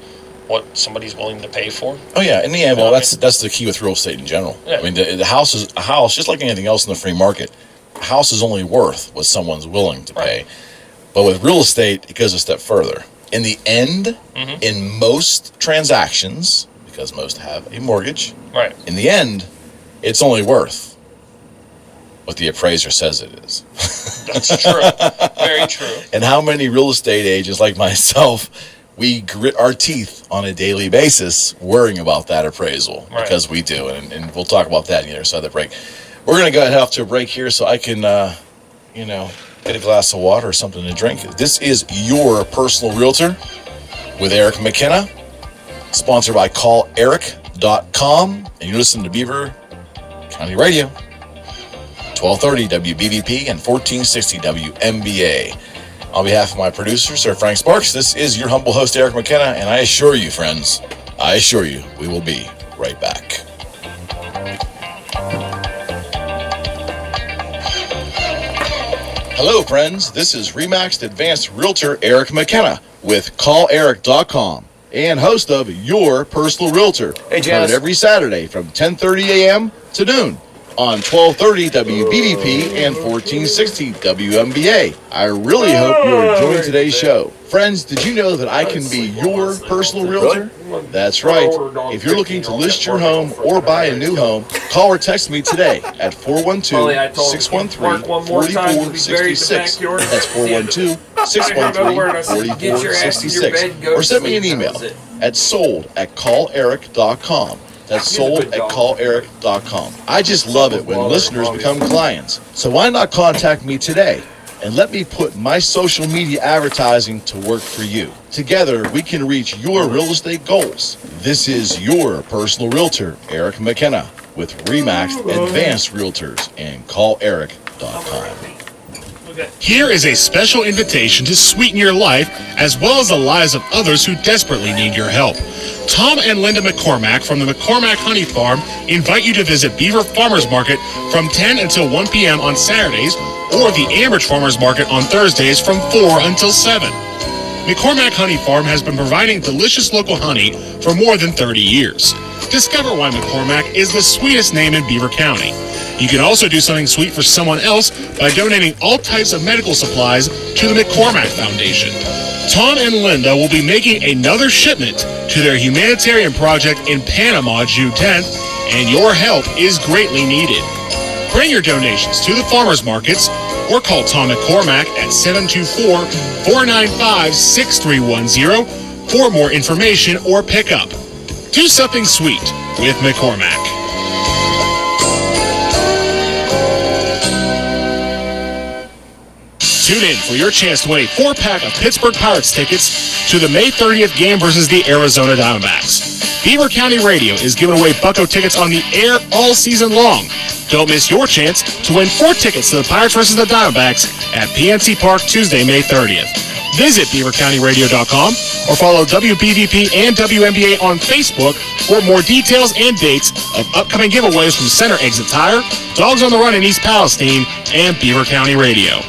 what somebody's willing to pay for? Oh yeah, in the end, that's the key with real estate in general. Yeah. I mean, the house is a house, just like anything else in the free market. A house is only worth what someone's willing to pay. But with real estate, it goes a step further. In the end, in most transactions, because most have a mortgage, in the end, it's only worth what the appraiser says it is. That's true. Very true. And how many real estate agents like myself, we grit our teeth on a daily basis worrying about that appraisal, because we do. And we'll talk about that on the other side of the break. We're going to go ahead and head off to a break here so I can, get a glass of water or something to drink. This is your personal realtor with Eric McKenna, sponsored by CallEric.com, and you listen to Beaver County Radio, 1230 WBVP and 1460 WMBA. On behalf of my producer, Sir Frank Sparks, this is your humble host, Eric McKenna, and I assure you, friends, we will be right back. Hello, friends. This is Remaxed Advanced Realtor Eric McKenna with CallEric.com and host of Your Personal Realtor. Hey, Janice. Heard every Saturday from 10:30 a.m. to noon on 1230 WBVP and 1460 WMBA. I really hope you're enjoying today's show. Friends, did you know that I can be your personal realtor? That's right. If you're looking to list your home or buy a new home, call or text me today at 412-613-4466. That's 412-613-4466. Or send me an email at sold@calleric.com. That's sold@calleric.com. I just love it when listeners become clients. So why not contact me today and let me put my social media advertising to work for you. Together, we can reach your real estate goals. This is your personal realtor, Eric McKenna, with Remaxed Advanced Realtors and CallEric.com. Here is a special invitation to sweeten your life as well as the lives of others who desperately need your help. Tom and Linda McCormack from the McCormack Honey Farm invite you to visit Beaver Farmers Market from 10 until 1 p.m. on Saturdays or the Ambridge Farmers Market on Thursdays from 4 until 7. McCormack Honey Farm has been providing delicious local honey for more than 30 years. Discover why McCormack is the sweetest name in Beaver County. You can also do something sweet for someone else by donating all types of medical supplies to the McCormack Foundation. Tom and Linda will be making another shipment to their humanitarian project in Panama June 10th, and your help is greatly needed. Bring your donations to the farmers markets or call Tom McCormack at 724-495-6310 for more information or pickup. Do something sweet with McCormack. Tune in for your chance to win a 4-pack of Pittsburgh Pirates tickets to the May 30th game versus the Arizona Diamondbacks. Beaver County Radio is giving away Bucko tickets on the air all season long. Don't miss your chance to win 4 tickets to the Pirates versus the Diamondbacks at PNC Park Tuesday, May 30th. Visit beavercountyradio.com or follow WBVP and WMBA on Facebook for more details and dates of upcoming giveaways from Center Exit Tire, Dogs on the Run in East Palestine, and Beaver County Radio.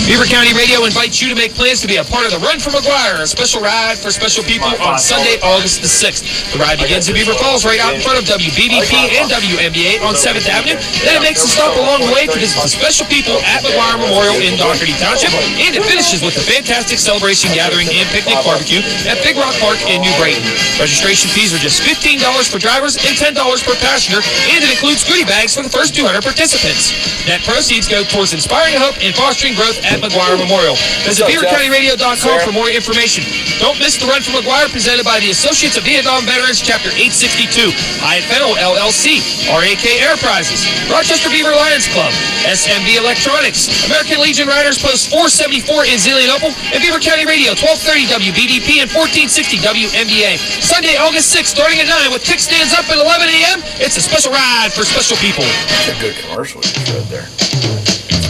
Beaver County Radio invites you to make plans to be a part of the Run for McGuire, a special ride for special people on Sunday, August the 6th. The ride begins in Beaver Falls right out in front of WBVP and WMBA on 7th Avenue. Then it makes a stop along the way to visit the special people at McGuire Memorial in Doherty Township. And it finishes with a fantastic celebration gathering and picnic barbecue at Big Rock Park in New Brighton. Registration fees are just $15 for drivers and $10 per passenger, and it includes goodie bags for the first 200 participants. Net proceeds go towards inspiring hope and fostering growth at McGuire Memorial. Visit beavercountyradio.com for more information. Don't miss the Run for McGuire presented by the Associates of Vietnam Veterans, Chapter 862, Hyatt Federal LLC, RAK Air Prizes, Rochester Beaver Lions Club, SMB Electronics, American Legion Riders Post 474 in Zelienople, and Beaver County Radio 1230 WBDP and 1460 WMBA. Sunday, August 6th, starting at 9 with kick stands up at 11 a.m. It's a special ride for special people. That's a good commercial you showed there.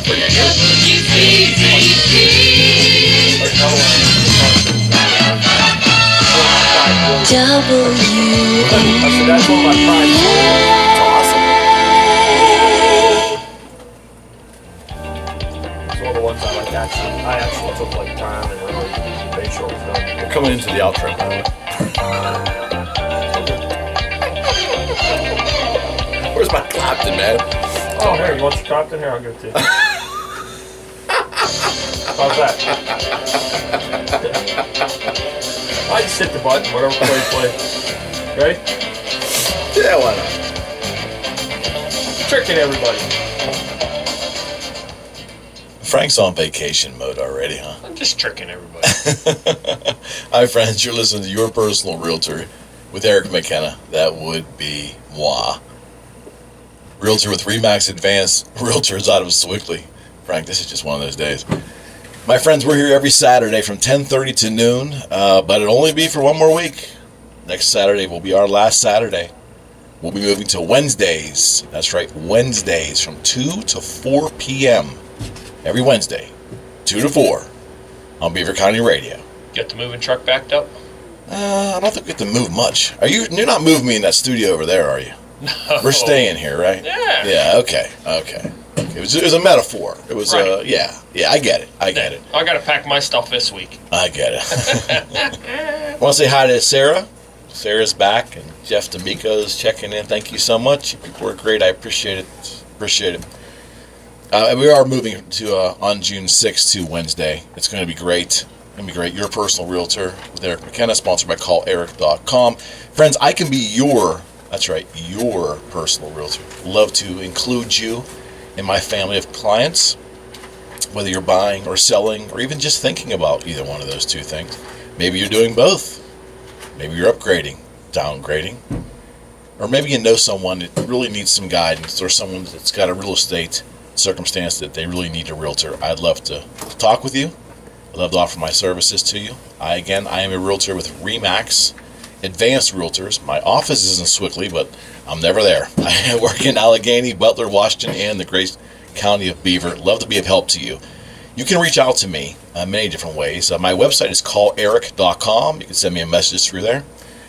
It's one of the ones I like actually. I actually took like time and really made sure it was done. We're coming into the outro, by the way. Where's my Clapton, man? Oh, here, you want your Clapton? Here, I'll give it to you. How's that? I just hit the button, whatever play. Ready? Yeah, why not? Tricking everybody. Frank's on vacation mode already, huh? I'm just tricking everybody. Hi, friends. You're listening to Your Personal Realtor with Eric McKenna. That would be moi. Realtor with Remax Advanced Realtors out of Sewickley. Frank, this is just one of those days. My friends, we're here every Saturday from 10:30 to noon, but it'll only be for one more week. Next Saturday will be our last Saturday. We'll be moving to Wednesdays. That's right, Wednesdays from 2 to 4 p.m. every Wednesday, 2 to 4 on Beaver County Radio. Get the moving truck backed up? I don't think we have to move much. You're not moving me in that studio over there, are you? No. We're staying here, right? Yeah. Yeah, okay. It was a metaphor. It was, right. Yeah, I get it. I got to pack my stuff this week. I get it. I want to say hi to Sarah. Sarah's back, and Jeff D'Amico's checking in. Thank you so much. You people were great. I appreciate it. And we are moving to on June 6th to Wednesday. It's going to be great. Your personal realtor with Eric McKenna, sponsored by CallEric.com. Friends, I can be your personal realtor. Love to include you in my family of clients, whether you're buying or selling or even just thinking about either one of those two things. Maybe you're doing both. Maybe you're upgrading, downgrading, or maybe you know someone that really needs some guidance, or someone that's got a real estate circumstance that they really need a realtor. I'd love to talk with you. I'd love to offer my services to you. I am a realtor with RE/MAX Advanced Realtors. My office is in Swickley, but I'm never there. I work in Allegheny, Butler, Washington, and the great county of Beaver. Love to be of help to you. You can reach out to me many different ways. My website is calleric.com. You can send me a message through there.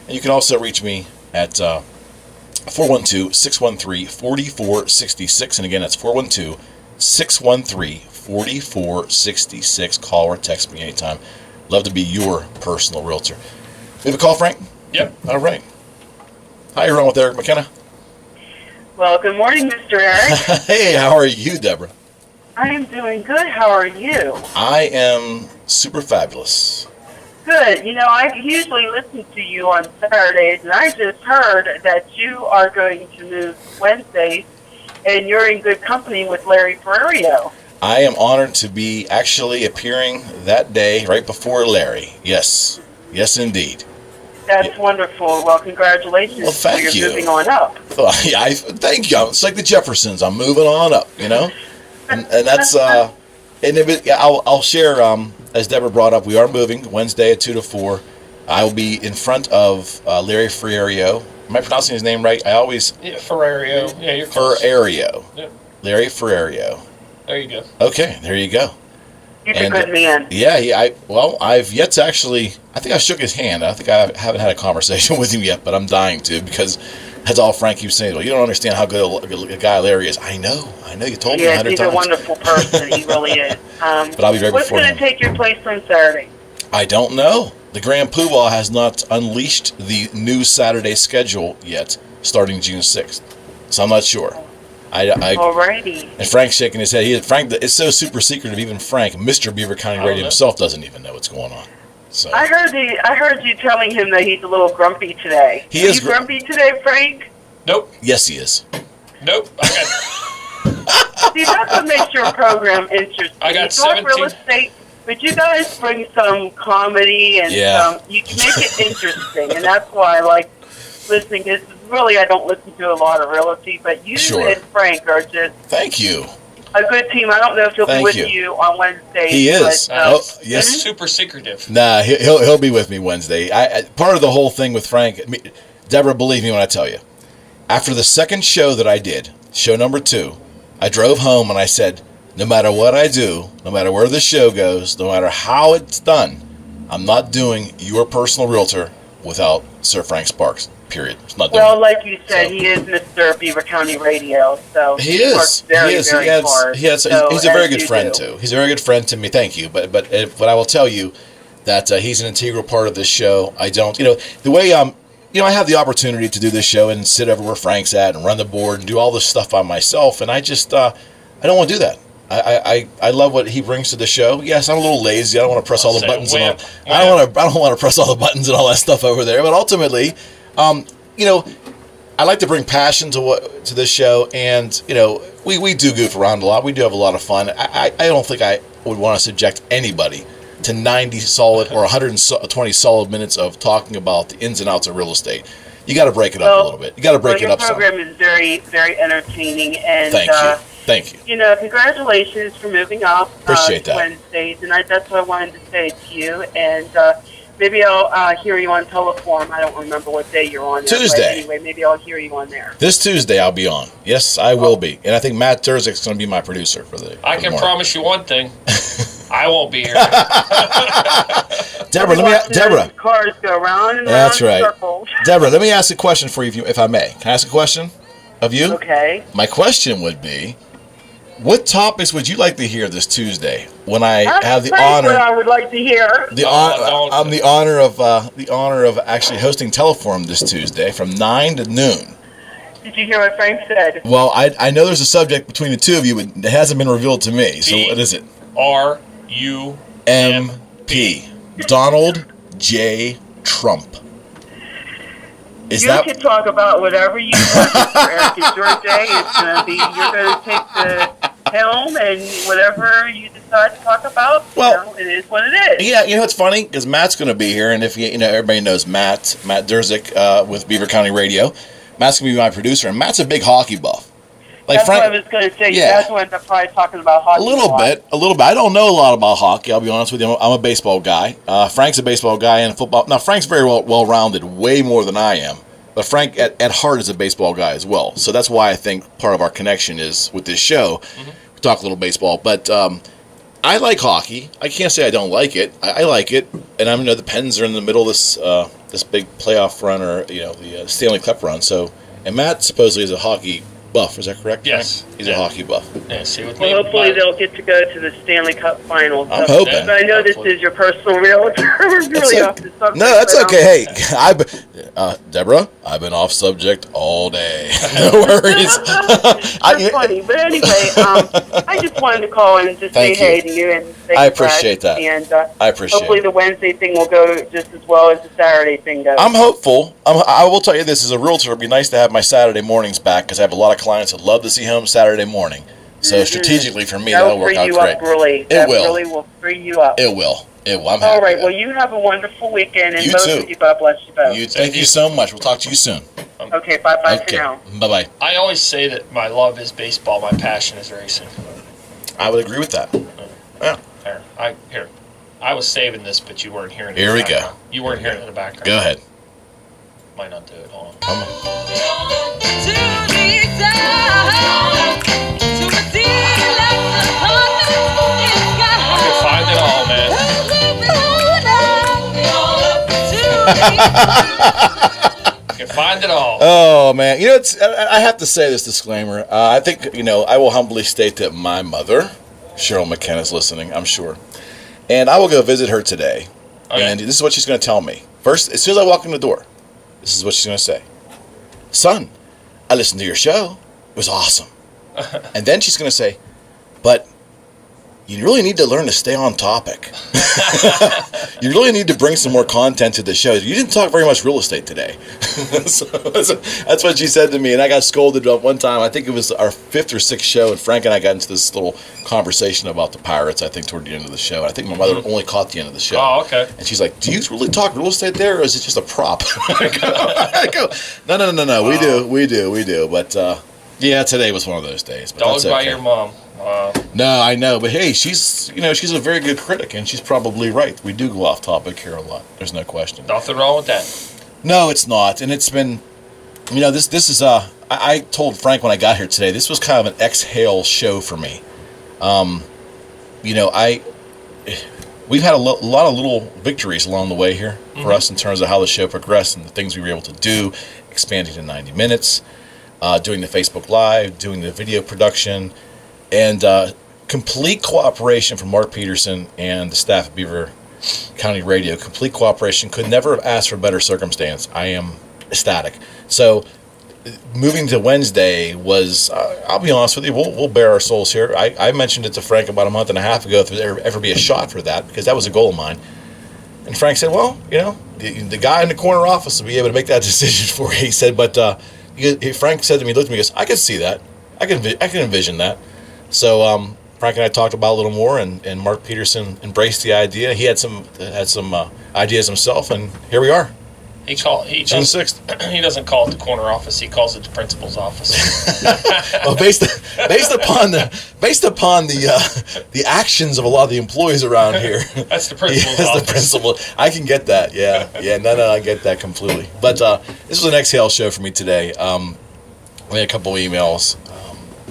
And you can also reach me at 412-613-4466. And again, that's 412-613-4466. Call or text me anytime. Love to be your personal realtor. We have a call, Frank? Yep. All right. Hi, you're on with Eric McKenna. Well, good morning, Mr. Eric. Hey, how are you, Deborah? I am doing good. How are you? I am super fabulous. Good. You know, I usually listen to you on Saturdays, and I just heard that you are going to move Wednesdays, and you're in good company with Larry Ferrario. I am honored to be actually appearing that day right before Larry. Yes. Yes, indeed. That's wonderful. Well, congratulations. Well, thank you. You're moving on up. Thank you. It's like the Jeffersons. I'm moving on up, you know? And that's, I'll share, as Deborah brought up, we are moving Wednesday at 2 to 4. I will be in front of Larry Ferrario. Am I pronouncing his name right? Yeah, Ferrario. Yeah, you're close. Ferrario. Yep. Larry Ferrario. There you go. Okay, there you go. He's a good man. Yeah, I've yet to actually, I think I shook his hand. I think I haven't had a conversation with him yet, but I'm dying to, because that's all Frank keeps saying. Well, you don't understand how good a guy Larry is. I know. You told me 100 times. He's a wonderful person. He really is. But I'll be right what's before him. What's going to take your place on Saturday? I don't know. The Grand Poobah has not unleashed the new Saturday schedule yet, starting June 6th. So I'm not sure. Alrighty. And Frank's shaking his head. Frank, it's so super secretive. Even Frank, Mr. Beaver County Radio himself, doesn't even know what's going on. So I heard you telling him that he's a little grumpy today. He is grumpy today, Frank? Nope. Yes, he is. Nope. See, that's what makes your program interesting. I got you talk 17. real estate, but you guys bring some comedy and you can make it interesting, and that's why I like listening. Because really, I don't listen to a lot of realty, but you and Frank are just thank you. A good team. I don't know if he'll be with you on Wednesday. He is. But, yes. Super secretive. Nah, he'll be with me Wednesday. Part of the whole thing with Frank, Deborah, believe me when I tell you. After the second show that I did, show number 2, I drove home and I said, no matter what I do, no matter where the show goes, no matter how it's done, I'm not doing your personal realtor without Sir Frank Sparks. Period. It's not doing well, like you said, he is Mr. Beaver County Radio, so he is. Works very hard. He's a very good friend too. He's a very good friend to me. Thank you. But I will tell you that he's an integral part of this show. I don't, the way I have the opportunity to do this show and sit over where Frank's at and run the board and do all this stuff by myself, and I just I don't want to do that. I love what he brings to the show. Yes, I'm a little lazy. I don't want to press all the buttons and all. I don't want to press all the buttons and all that stuff over there. But ultimately, I like to bring passion to this show, and we do goof around a lot. We do have a lot of fun. I don't think I would want to subject anybody to 90 solid or 120 solid minutes of talking about the ins and outs of real estate. You got to break it up a little bit. You got to break it up. Your program is very, very entertaining, and thank you. Thank you. You know, congratulations for moving up. Appreciate that. Wednesdays, and that's what I wanted to say to you. And maybe I'll hear you on Teleform. I don't remember what day you're on. Tuesday. But anyway, maybe I'll hear you on there. This Tuesday I'll be on. Yes, I will be. And I think Matt Durzik's going to be my producer for the I can promise you one thing. I won't be here. Deborah. Cars go round and That's round in right. circles. Deborah, let me ask a question for you, if I may. Can I ask a question of you? Okay. My question would be, what topics would you like to hear this Tuesday when I have the honor? What I would like to hear. I'm the honor of actually hosting Teleform this Tuesday from 9 to noon. Did you hear what Frank said? Well, I know there's a subject between the two of you, but it hasn't been revealed to me. So what is it? RUMP. Donald J. Trump. You can talk about whatever you want, Mr. Eric. It's your day. It's going to be, you're going to take the helm, and whatever you decide to talk about, it is what it is. Yeah, it's funny because Matt's going to be here, and if everybody knows Matt Durzik with Beaver County Radio. Matt's going to be my producer, and Matt's a big hockey buff. That's what I was going to say. You guys would end up probably talking about hockey. A little bit. I don't know a lot about hockey, I'll be honest with you. I'm a baseball guy. Frank's a baseball guy and football. Now, Frank's very well-rounded, way more than I am. But Frank, at heart, is a baseball guy as well. So that's why I think part of our connection is with this show. Mm-hmm. We talk a little baseball. But I like hockey. I can't say I don't like it. I like it. And I know the Pens are in the middle of this big playoff run, or the Stanley Cup run. So, and Matt supposedly is a hockey buff. Is that correct? Yes. He's a hockey buff. Yeah, see with well, hopefully they'll get to go to the Stanley Cup Finals. I'm hoping. But I know this is your personal realtor. Really off the subject. No, that's okay. Hey, Deborah, I've been off subject all day. No worries. That's funny. But anyway, I just wanted to call and just say hey to you and say I appreciate that. And I appreciate hopefully the Wednesday thing will go just as well as the Saturday thing goes. I'm hopeful. I will tell you this, as a realtor, it'd be nice to have my Saturday mornings back because I have a lot of clients that love to see homes Saturday morning. So strategically for me, that'll work out great. It really will free you up. It will. I'm happy. All right. Well, you have a wonderful weekend, and both of you, God bless you both. Thank you so much. We'll talk to you soon. Okay. Bye for now. Bye-bye. I always say that my love is baseball, my passion is racing. I would agree with that. Yeah. Here. I was saving this, but you weren't hearing it. Here we go. You weren't hearing it in the background. Go ahead. Might not do it. Hold on. Come on. I can find it all, man. I can find it all. Oh, man. I have to say this disclaimer. I think, I will humbly state that my mother, Cheryl McKenna, is listening, I'm sure. And I will go visit her today. Okay. And this is what she's going to tell me. First, as soon as I walk in the door, this is what she's going to say. Son, I listened to your show. It was awesome. And then she's going to say, but you really need to learn to stay on topic. You really need to bring some more content to the show. You didn't talk very much real estate today. So that's what she said to me. And I got scolded one time. I think it was our 5th or 6th show. And Frank and I got into this little conversation about the Pirates, I think, toward the end of the show. I think my mother only caught the end of the show. Oh, okay. And she's like, do you really talk real estate there, or is it just a prop? I go, no. We do. But, yeah, today was one of those days. But Dogged by your mom. No, I know, but hey, she's a very good critic, and she's probably right. We do go off topic here a lot. There's no question. Nothing wrong with that. No, it's not, and it's been, this is I told Frank when I got here today, this was kind of an exhale show for me. We've had a lot of little victories along the way here for us in terms of how the show progressed and the things we were able to do, expanding to 90 minutes, doing the Facebook Live, doing the video production. And complete cooperation from Mark Peterson and the staff at Beaver County Radio. Complete cooperation. Could never have asked for a better circumstance. I am ecstatic. So moving to Wednesday was, I'll be honest with you, we'll bare our souls here. I mentioned it to Frank about a month and a half ago if there ever be a shot for that, because that was a goal of mine. And Frank said, well, the guy in the corner office will be able to make that decision for you. He said, but Frank said to me, looked at me, he goes, I can see that. I can envision that. So Frank and I talked about it a little more, and Mark Peterson embraced the idea. He had some ideas himself, and here we are. He June 6th. He doesn't call it the corner office. He calls it the principal's office. Well, based upon the actions of a lot of the employees around here, that's the principal's office. The principal. I can get that. Yeah. No, I get that completely. But this was an exhale show for me today. We had a couple emails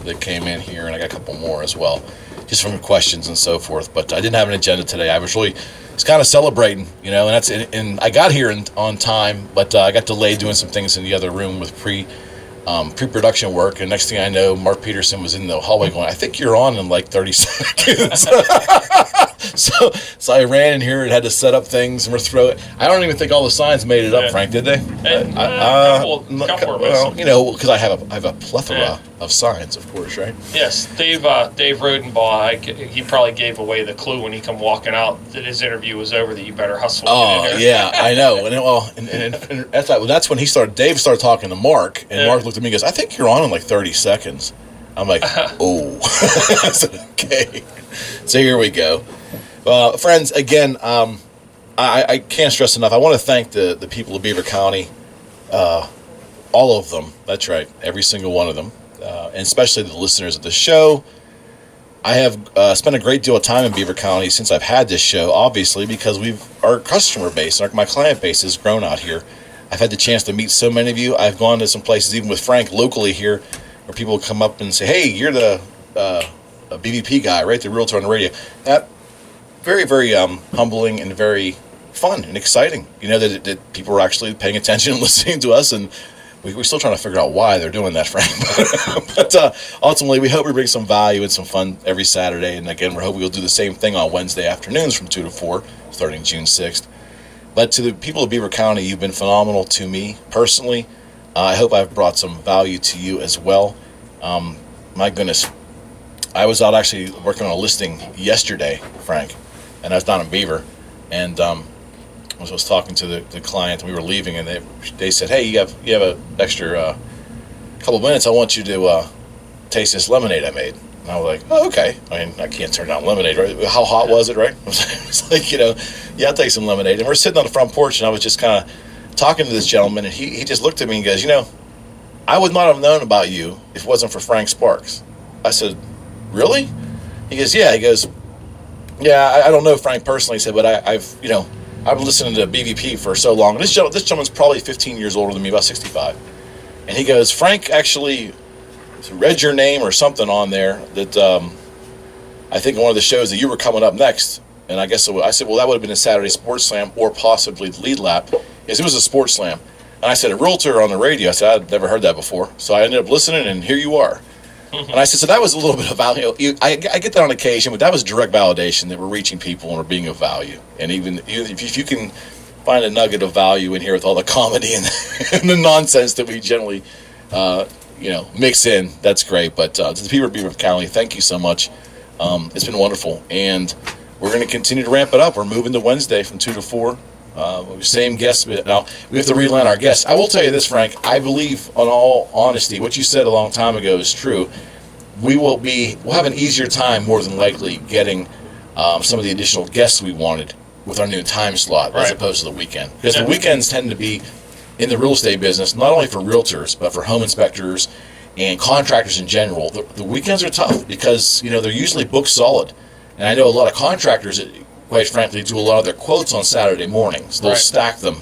that came in here, and I got a couple more as well, just from questions and so forth. But I didn't have an agenda today. I was really kind of celebrating, and I got here on time, but I got delayed doing some things in the other room with pre-production work, and next thing I know, Mark Peterson was in the hallway going, I think you're on in like 30 seconds. So I ran in here and had to set up things and throw it. I don't even think all the signs made it up, Frank, did they? Couple because I have a plethora of signs, of course, right? Yes, Dave Rodenbaugh, he probably gave away the clue when he come walking out that his interview was over, that you better hustle. Oh, yeah, I know. And that's when Dave started talking to Mark, and Mark looked at me and goes, I think you're on in like 30 seconds. I'm like, oh. I said, okay. So here we go. Friends, again, I can't stress enough. I want to thank the people of Beaver County, all of them. That's right, every single one of them, and especially the listeners of the show. I have spent a great deal of time in Beaver County since I've had this show, obviously, because our customer base, my client base has grown out here. I've had the chance to meet so many of you. I've gone to some places, even with Frank, locally here, where people come up and say, hey, you're the BVP guy, right? The realtor on the radio. That very, very humbling and very fun and exciting. That people are actually paying attention and listening to us, and we're still trying to figure out why they're doing that, Frank. But ultimately, we hope we bring some value and some fun every Saturday. And again, we hope we'll do the same thing on Wednesday afternoons from 2 to 4, starting June 6th. But to the people of Beaver County, you've been phenomenal to me personally. I hope I've brought some value to you as well. My goodness, I was out actually working on a listing yesterday, Frank, and I was down in Beaver, and I was talking to the client, and we were leaving, and they said, hey, you have an extra couple minutes. I want you to taste this lemonade I made. And I was like, oh, okay. I mean, I can't turn down lemonade, right? How hot was it, right? It's like, yeah, I'll take some lemonade. And we're sitting on the front porch, and I was just kind of talking to this gentleman, and he just looked at me and goes, I would not have known about you if it wasn't for Frank Sparks. I said, really? He goes, yeah. He goes, yeah, I don't know Frank personally. He said, but I've been listening to BVP for so long. And this gentleman's probably 15 years older than me, about 65. And he goes, Frank actually read your name or something on there that I think in one of the shows that you were coming up next. And I said, well, that would have been a Saturday Sports Slam or possibly Lead Lap. Yes, it was a Sports Slam. And I said, a realtor on the radio. I said, I'd never heard that before. So I ended up listening, and here you are. And I said, so that was a little bit of value. I get that on occasion, but that was direct validation that we're reaching people and we're being of value. And even if you can find a nugget of value in here with all the comedy and the nonsense that we generally, mix in, that's great. But to the people of Beaver County, thank you so much. It's been wonderful. And we're going to continue to ramp it up. We're moving to Wednesday from 2 to 4. Same guests. Now, we have to realign our guests. I will tell you this, Frank. I believe, on all honesty, what you said a long time ago is true. We'll have an easier time, more than likely, getting some of the additional guests we wanted with our new time slot, as opposed to the weekend. Because the weekends tend to be, in the real estate business, not only for realtors, but for home inspectors and contractors in general. The weekends are tough because, they're usually booked solid. And I know a lot of contractors that, quite frankly, do a lot of their quotes on Saturday mornings. They'll stack them,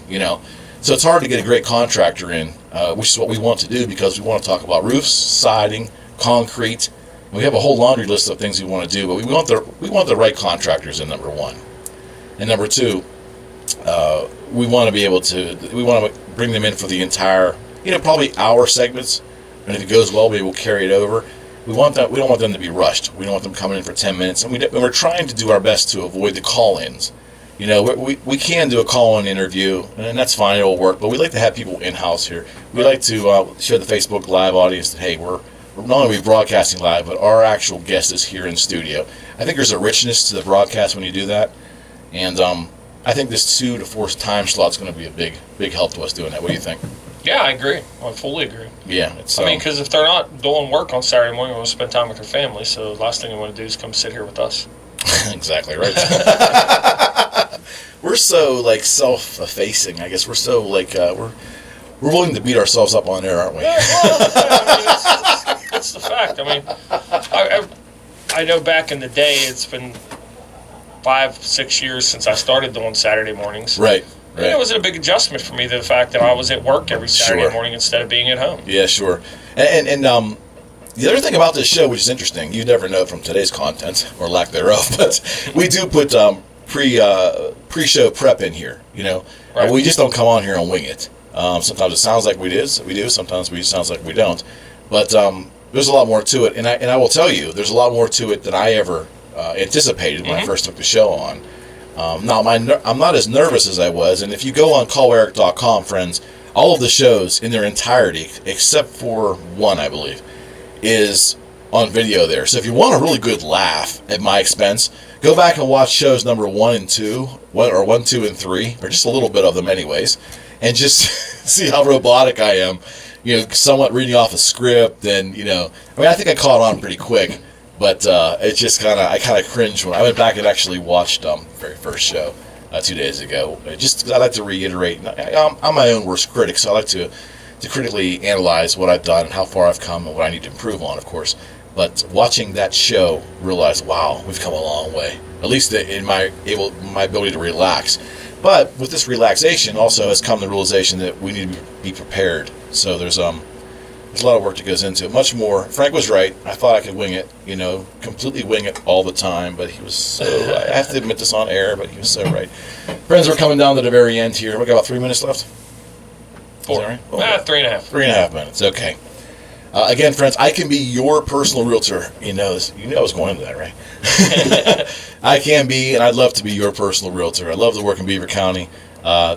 So it's hard to get a great contractor in, which is what we want to do, because we want to talk about roofs, siding, concrete. We have a whole laundry list of things we want to do, but we want the right contractors in, number one. And number two, we want to bring them in for the entire, probably hour segments. And if it goes well, maybe we'll carry it over. We don't want them to be rushed. We don't want them coming in for 10 minutes. And we're trying to do our best to avoid the call-ins. We can do a call-in interview, and that's fine. It'll work. But we like to have people in-house here. We like to show the Facebook Live audience that, hey, we're not only broadcasting live, but our actual guest is here in studio. I think there's a richness to the broadcast when you do that. And I think this 2 to 4 time slot is going to be a big help to us doing that. What do you think? Yeah, I agree. I fully agree. Yeah. Because if they're not doing work on Saturday morning, they want to spend time with their family. So the last thing they want to do is come sit here with us. Exactly right. we're so like self-effacing. I guess we're so like we're willing to beat ourselves up on air, aren't we? Yeah, well, that's the fact. I mean, I know back in the day, it's been 5-6 years since I started doing Saturday mornings. Right. And it was a big adjustment for me, the fact that I was at work every Saturday Sure. morning instead of being at home. Yeah, sure. And the other thing about this show, which is interesting, you never know from today's content or lack thereof, but we do put pre-show prep in here. You know, Right. We just don't come on here and wing it. Sometimes it sounds like we do. Sometimes it sounds like we don't. But there's a lot more to it, and I will tell you, there's a lot more to it than I ever anticipated when I first took the show on. Now, I'm not as nervous as I was, and if you go on calleric.com, friends, all of the shows in their entirety, except for one, I believe, is on video there. So if you want a really good laugh at my expense, go back and watch shows number 1 and 2, or 1, 2, and 3, or just a little bit of them anyways, and just see how robotic I am, you know, somewhat reading off a script, and, you know, I mean, I think I caught on pretty quick, but it just I kind of cringed when I went back and actually watched the very first show 2 days ago. Just I like to reiterate, I'm my own worst critic, so I like to critically analyze what I've done and how far I've come and what I need to improve on, of course. But watching that show, realize, wow, we've come a long way. At least in my ability to relax. But with this relaxation, also has come the realization that we need to be prepared. So there's a lot of work that goes into it. Much more. Frank was right. I thought I could wing it, you know, completely wing it all the time. But he was so. I have to admit this on air, but he was so right. Friends, we're coming down to the very end here. We got about 3 minutes left. 4. Right? 3.5. 3.5 minutes. Okay. Again, friends, I can be your personal realtor. You know I was going into that, right? I can be, and I'd love to be your personal realtor. I love to work in Beaver County.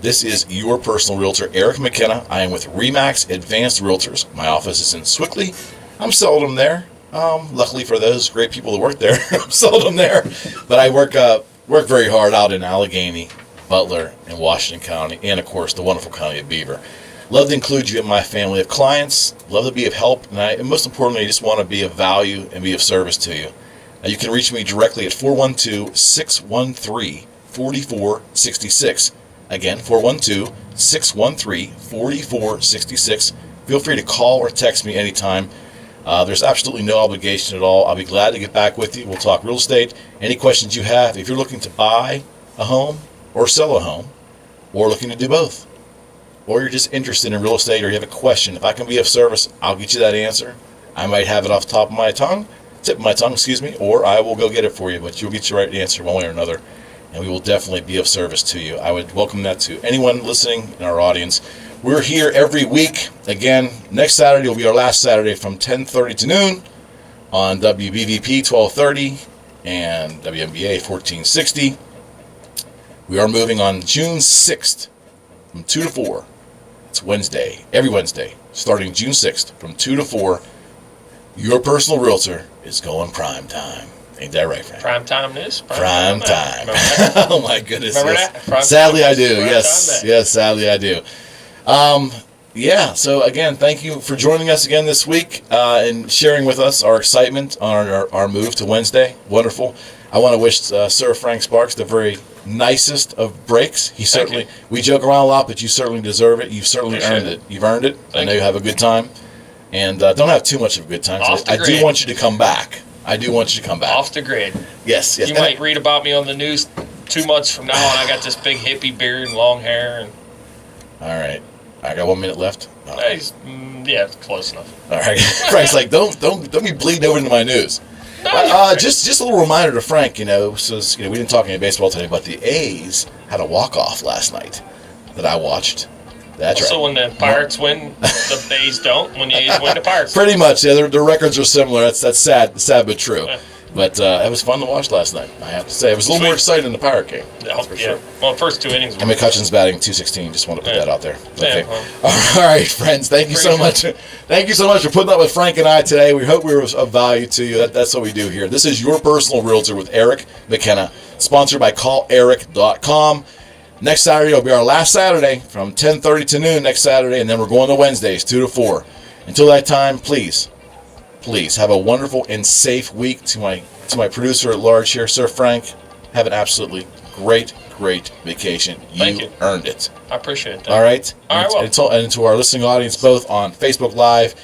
This is your personal realtor, Eric McKenna. I am with RE/MAX Advanced Realtors. My office is in Swickley. I'm seldom there. Luckily for those great people that work there, I'm seldom there. But I work very hard out in Allegheny, Butler, and Washington County, and of course the wonderful county of Beaver. Love to include you in my family of clients. Love to be of help, and most importantly, I just want to be of value and be of service to you. You can reach me directly at 412-613-4466. Again, 412-613-4466. Feel free to call or text me anytime. There's absolutely no obligation at all. I'll be glad to get back with you. We'll talk real estate. Any questions you have, if you're looking to buy a home or sell a home, or looking to do both, or you're just interested in real estate, or you have a question, if I can be of service, I'll get you that answer. I might have it off the tip of my tongue, or I will go get it for you, but you'll get your right answer one way or another, and we will definitely be of service to you. I would welcome that to anyone listening in our audience. We're here every week. Again, next Saturday will be our last Saturday from 10:30 to noon on WBVP 1230 and WMBA 1460. We are moving on June 6th from 2 to 4. It's Wednesday, every Wednesday, starting June 6th from 2 to 4. Your personal realtor is going prime time. Ain't that right, Frank? Prime time is prime time. Oh my goodness! Remember yes. that? Sadly, I do. Yes. Sadly, I do. Yeah. So again, thank you for joining us again this week and sharing with us our excitement on our move to Wednesday. Wonderful. I want to wish Sir Frank Sparks the very nicest of breaks. We joke around a lot, but you certainly deserve it. You've certainly earned it. You've earned it. I know you have a good time, and don't have too much of a good time. I do want you to come back. Off the grid. Yes. You might read about me on the news 2 months from now, and I got this big hippie beard and long hair. And all right, I got 1 minute left. Yeah, close enough. All right, Frank's like, don't be bleeding over into my news. Just a little reminder to Frank, we didn't talk any baseball today, but the A's had a walk-off last night that I watched. That's right. So when the Pirates win, the A's don't. When the A's win, the Pirates pretty much, yeah. Their records are similar. That's sad but true. Yeah. But it was fun to watch last night, I have to say. It was a little more exciting than the Pirate game. That's for sure. Well, the first 2 innings. And McCutcheon's batting .216. Just want to put that out there. Okay. Yeah, all right, friends. Thank you so much. Thank you so much for putting up with Frank and I today. We hope we were of value to you. That's what we do here. This is Your Personal Realtor with Eric McKenna, sponsored by CallEric.com. Next Saturday will be our last Saturday from 10:30 to noon next Saturday, and then we're going to Wednesdays 2 to 4. Until that time, please have a wonderful and safe week. To my producer at large here, Sir Frank, have an absolutely great vacation. Thank you. Earned it. I appreciate that. All right? All right, well. And to our listening audience, both on Facebook Live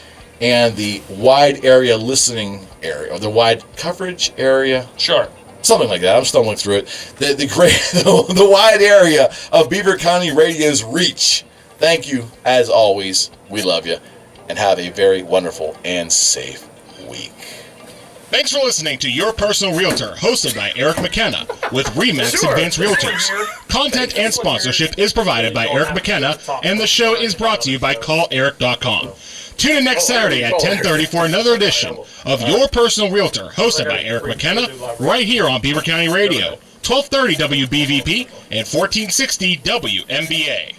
and the wide area listening area, or the wide coverage area. Sure. Something like that. I'm stumbling through it. The wide area of Beaver County Radio's reach. Thank you, as always. We love you. And have a very wonderful and safe week. Thanks for listening to Your Personal Realtor, hosted by Eric McKenna with RE/MAX Advanced Realtors. Content and sponsorship is provided by Eric McKenna, and the show is brought to you by CallEric.com. Tune in next Saturday at 10:30 for another edition of Your Personal Realtor, hosted by Eric McKenna, right here on Beaver County Radio, 1230 WBVP and 1460 WMBA.